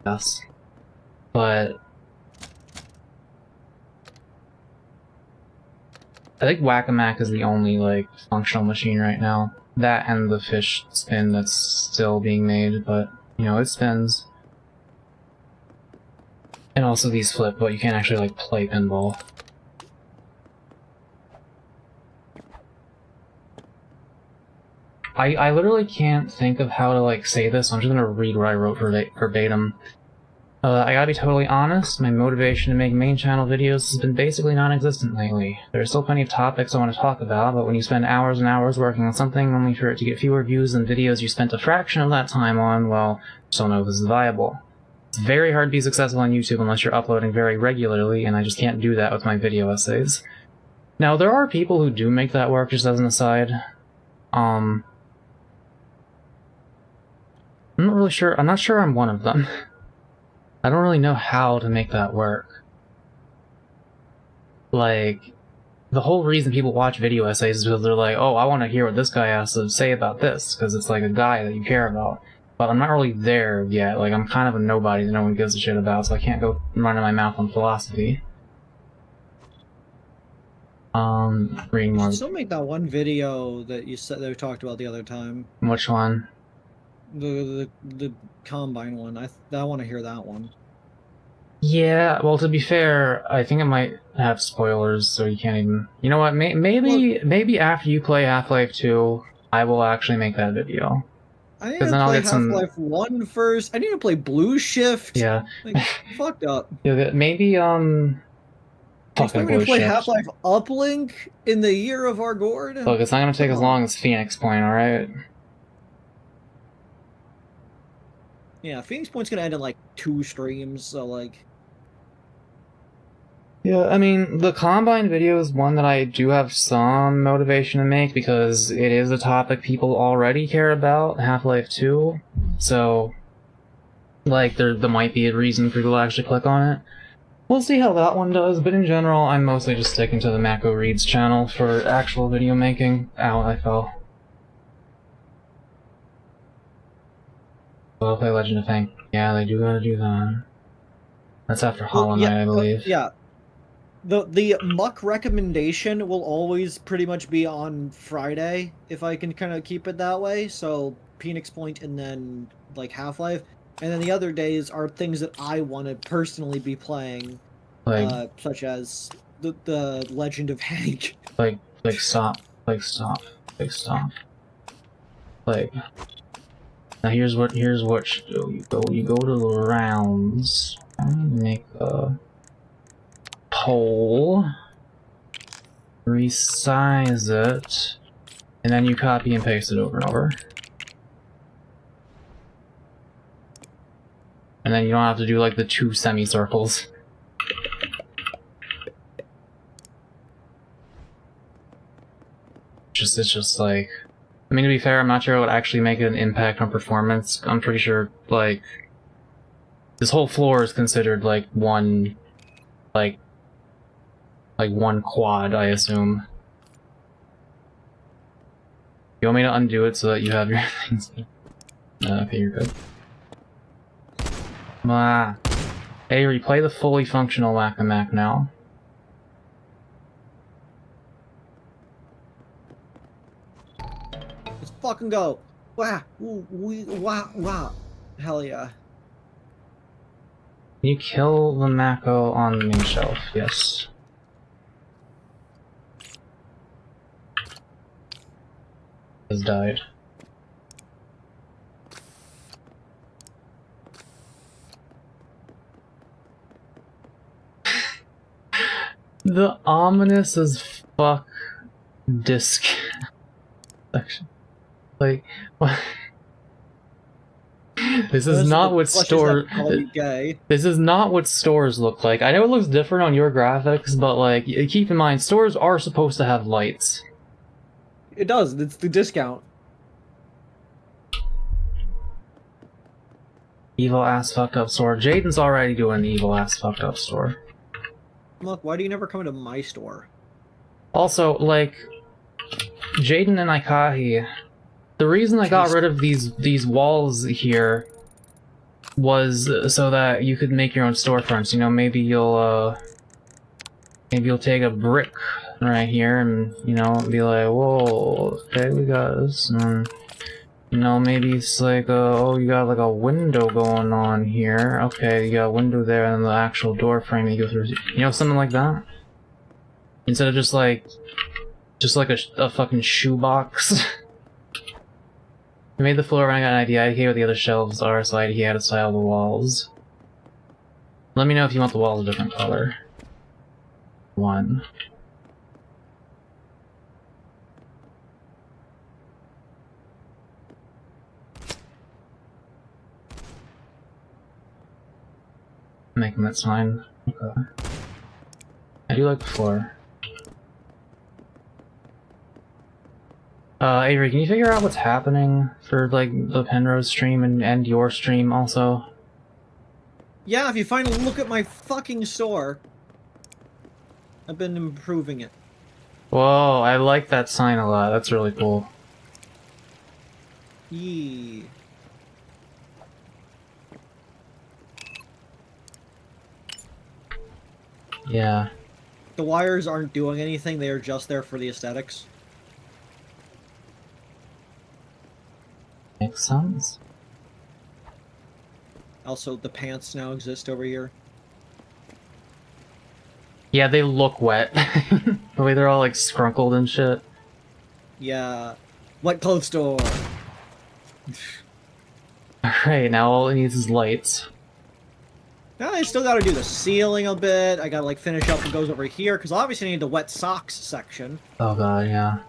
Yes. But I think Whack-A-Mac is the only, like, functional machine right now. That and the fish spin that's still being made, but, you know, it spins. And also these flip, but you can't actually, like, play pinball. I literally can't think of how to, like, say this, so I'm just gonna read what I wrote verbatim. I gotta be totally honest, my motivation to make main channel videos has been basically non-existent lately. There are still plenty of topics I want to talk about, but when you spend hours and hours working on something only for it to get fewer views than videos you spent a fraction of that time on, well, just don't know if this is viable. It's very hard to be successful on YouTube unless you're uploading very regularly, and I just can't do that with my video essays. Now, there are people who do make that work, just as an aside. I'm not really sure. I'm not sure I'm one of them. I don't really know how to make that work. Like, the whole reason people watch video essays is because they're like, oh, I want to hear what this guy has to say about this, because it's like a guy that you care about. But I'm not really there yet. Like, I'm kind of a nobody that no one gives a shit about, so I can't go running my mouth on philosophy. Reading more. You still make that one video that you said that we talked about the other time. Which one? The Combine one. I want to hear that one. Yeah, well, to be fair, I think it might have spoilers, so you can't even... You know what, maybe after you play Half-Life 2, I will actually make that video. I need to play Half-Life 1 first. I need to play Blue Shift. Yeah. Like, fucked up. Yeah, maybe, Fucking Blue Shift. Play Half-Life Uplink in the year of our Gord? Look, it's not gonna take as long as Phoenix Point, alright? Yeah, Phoenix Point's gonna end in, like, 2 streams, so, like... Yeah, I mean, the Combine video is one that I do have some motivation to make, because it is a topic people already care about, Half-Life 2, so... Like, there might be a reason for people to actually click on it. We'll see how that one does, but in general, I'm mostly just sticking to the Mako Reads channel for actual video making. Ow, I fell. Well, I'll play Legend of Fang. Yeah, they do gotta do that. That's after Hollow Knight, I believe. Yeah. The Muck recommendation will always pretty much be on Friday, if I can kind of keep it that way. So, Phoenix Point and then, like, Half-Life. And then the other days are things that I want to personally be playing. Like, such as the Legend of Hank. Like, stop. Like, now here's what you do. You go to the rounds, make a pole, resize it, and then you copy and paste it over and over. And then you don't have to do like the 2 semicircles. It's just like... I mean, to be fair, I'm not sure it would actually make an impact on performance. I'm pretty sure, like... This whole floor is considered, like, one... Like, one quad, I assume. You want me to undo it so that you have your things? Okay, you're good. Ah. Hey, replay the fully functional Whack-A-Mac now. Let's fucking go. Wow. Wow. Wow. Hell yeah. You kill the Mako on the main shelf, yes. Has died. The ominous as fuck disc section. Like, what? This is not what store. This is not what stores look like. I know it looks different on your graphics, but like, keep in mind, stores are supposed to have lights. It does. It's the discount. Evil ass fucked up store. Jaden's already doing the evil ass fucked up store. Look, why do you never come to my store? Also, like, Jaden and Aikahi, the reason I got rid of these walls here was so that you could make your own storefronts. You know, maybe you'll take a brick right here and, you know, be like, whoa, okay, we got this. And, you know, maybe it's like, oh, you got like a window going on here. Okay, you got a window there and the actual door frame that you go through. You know, something like that. Instead of just like a fucking shoebox. I made the floor and I got an idea. I gave what the other shelves are, so I had to style the walls. Let me know if you want the walls a different color. 1. Making that sign. Okay. I do like the floor. Avery, can you figure out what's happening for, like, the Penrose stream and your stream also? Yeah, if you finally look at my fucking store. I've been improving it. Whoa, I like that sign a lot. That's really cool. Yeah. Yeah. The wires aren't doing anything, they are just there for the aesthetics. Makes sense. Also, the pants now exist over here. Yeah, they look wet. The way they're all like scrunkled and shit. Yeah. Wet clothes store! Alright, now all it needs is lights. Now I still gotta do the ceiling a bit. I gotta like finish up what goes over here, because obviously I need the wet socks section. Oh god, yeah.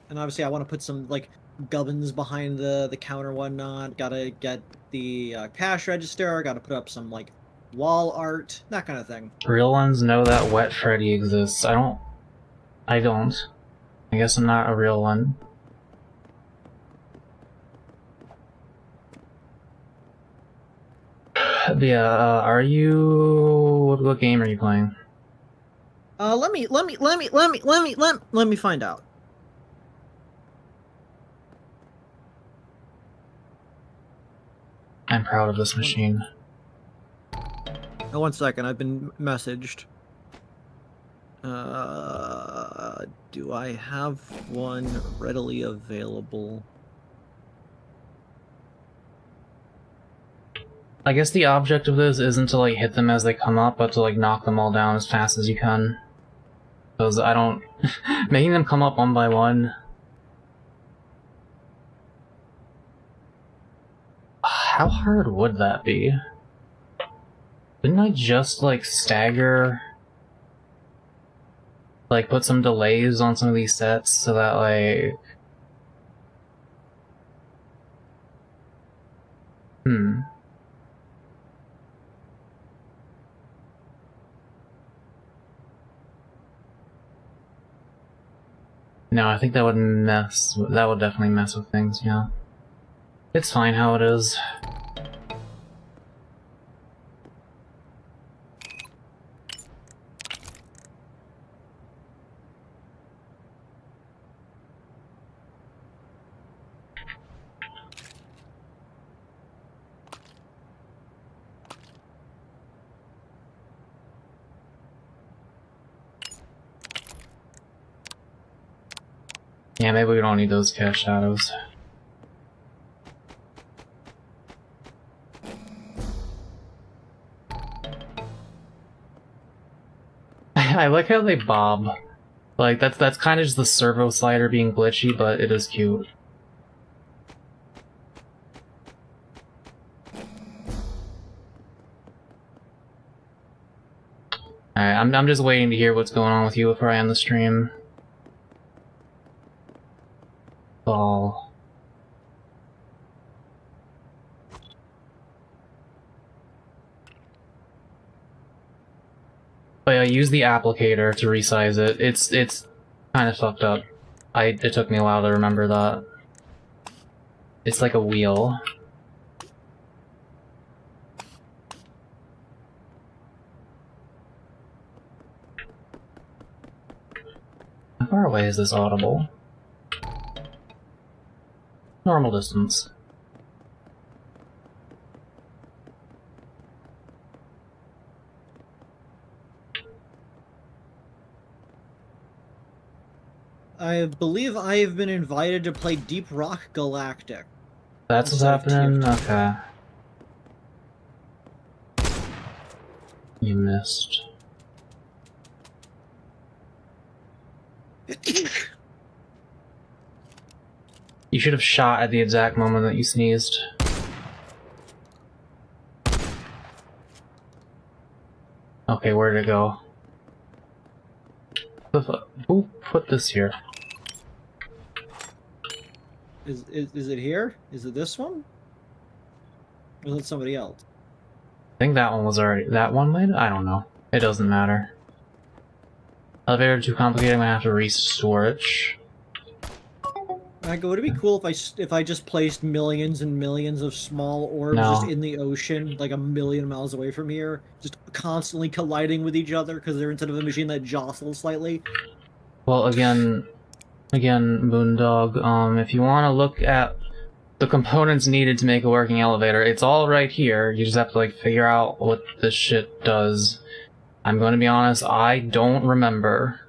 And obviously I want to put some like gubbins behind the counter and whatnot. Gotta get the cash register. Gotta put up some like wall art, that kind of thing. Real ones know that Wet Freddy exists. I don't. I guess I'm not a real one. But yeah, are you... What game are you playing? Let me find out. I'm proud of this machine. Oh, 1 second, I've been messaged. Do I have one readily available? I guess the object of this isn't to like hit them as they come up, but to like knock them all down as fast as you can. Because I don't... making them come up one by one... How hard would that be? Didn't I just like stagger... like put some delays on some of these sets so that like... No, I think that would definitely mess with things, yeah. It's fine how it is. Yeah, maybe we don't need those cat shadows. I like how they bob. Like, that's kind of just the servo slider being glitchy, but it is cute. Alright, I'm just waiting to hear what's going on with you before I end the stream. Ball. But yeah, use the applicator to resize it. It's kind of fucked up. It took me a while to remember that. It's like a wheel. How far away is this audible? Normal distance. I believe I have been invited to play Deep Rock Galactic. That's what's happening? Okay. You missed. You should have shot at the exact moment that you sneezed. Okay, where did it go? Who put this here? Is it here? Is it this one? Or is it somebody else? I think that one was already... That one might? I don't know. It doesn't matter. Elevator too complicated, I'm gonna have to restore it. Mako, would it be cool if I just placed millions and millions of small orbs just in the ocean, like a million miles away from here, just constantly colliding with each other because they're inside of a machine that jostles slightly? Well, again, Moondog, if you want to look at the components needed to make a working elevator, it's all right here. You just have to, like, figure out what this shit does. I'm going to be honest, I don't remember.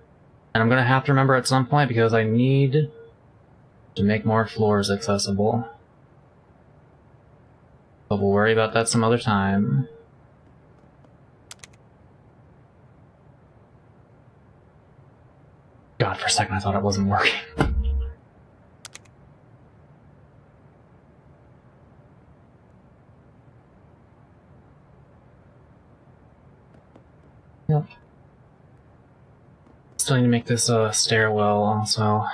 And I'm going to have to remember at some point because I need to make more floors accessible. But we'll worry about that some other time. God, for a second I thought it wasn't working. Yep. Still need to make this stairwell also.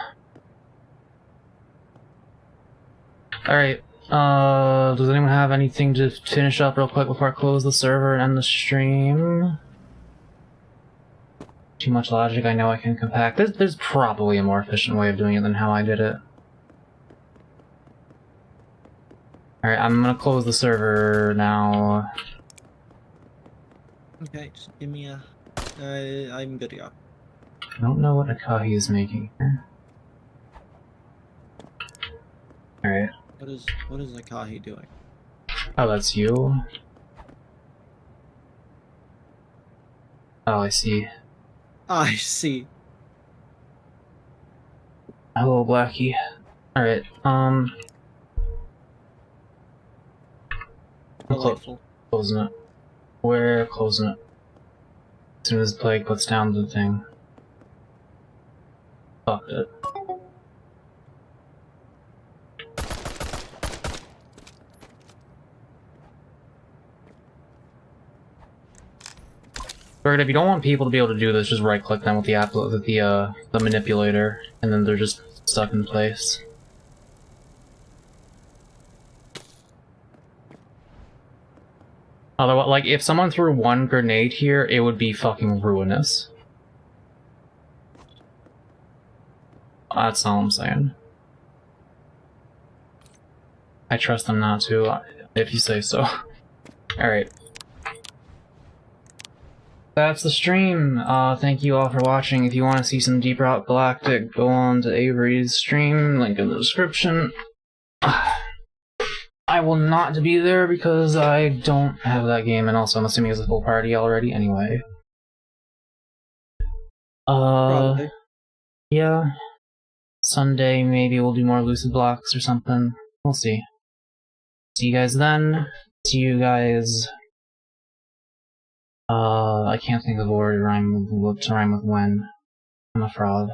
Alright, does anyone have anything to finish up real quick before I close the server and end the stream? Too much logic, I know I can compact. There's probably a more efficient way of doing it than how I did it. Alright, I'm gonna close the server now. Okay, just give me a... I'm good to go. I don't know what Akahi is making here. Alright. What is Akahi doing? Oh, that's you? Oh, I see. I see. Hello, Blackie. Alright, Delightful. Closing it. We're closing it. As soon as Plague puts down the thing. Fuck it. But if you don't want people to be able to do this, just right-click them with the manipulator, and then they're just stuck in place. Otherwise, like, if someone threw one grenade here, it would be fucking ruinous. That's all I'm saying. I trust them not to, if you say so. Alright. That's the stream. Thank you all for watching. If you want to see some Deep Rock Galactic, go on to Avery's stream, link in the description. I will not be there because I don't have that game, and also I'm assuming it's a full party already anyway. Probably. Yeah. Sunday, maybe we'll do more lucid blocks or something. We'll see. See you guys then. See you guys... I can't think of a word to rhyme with when. I'm a fraud.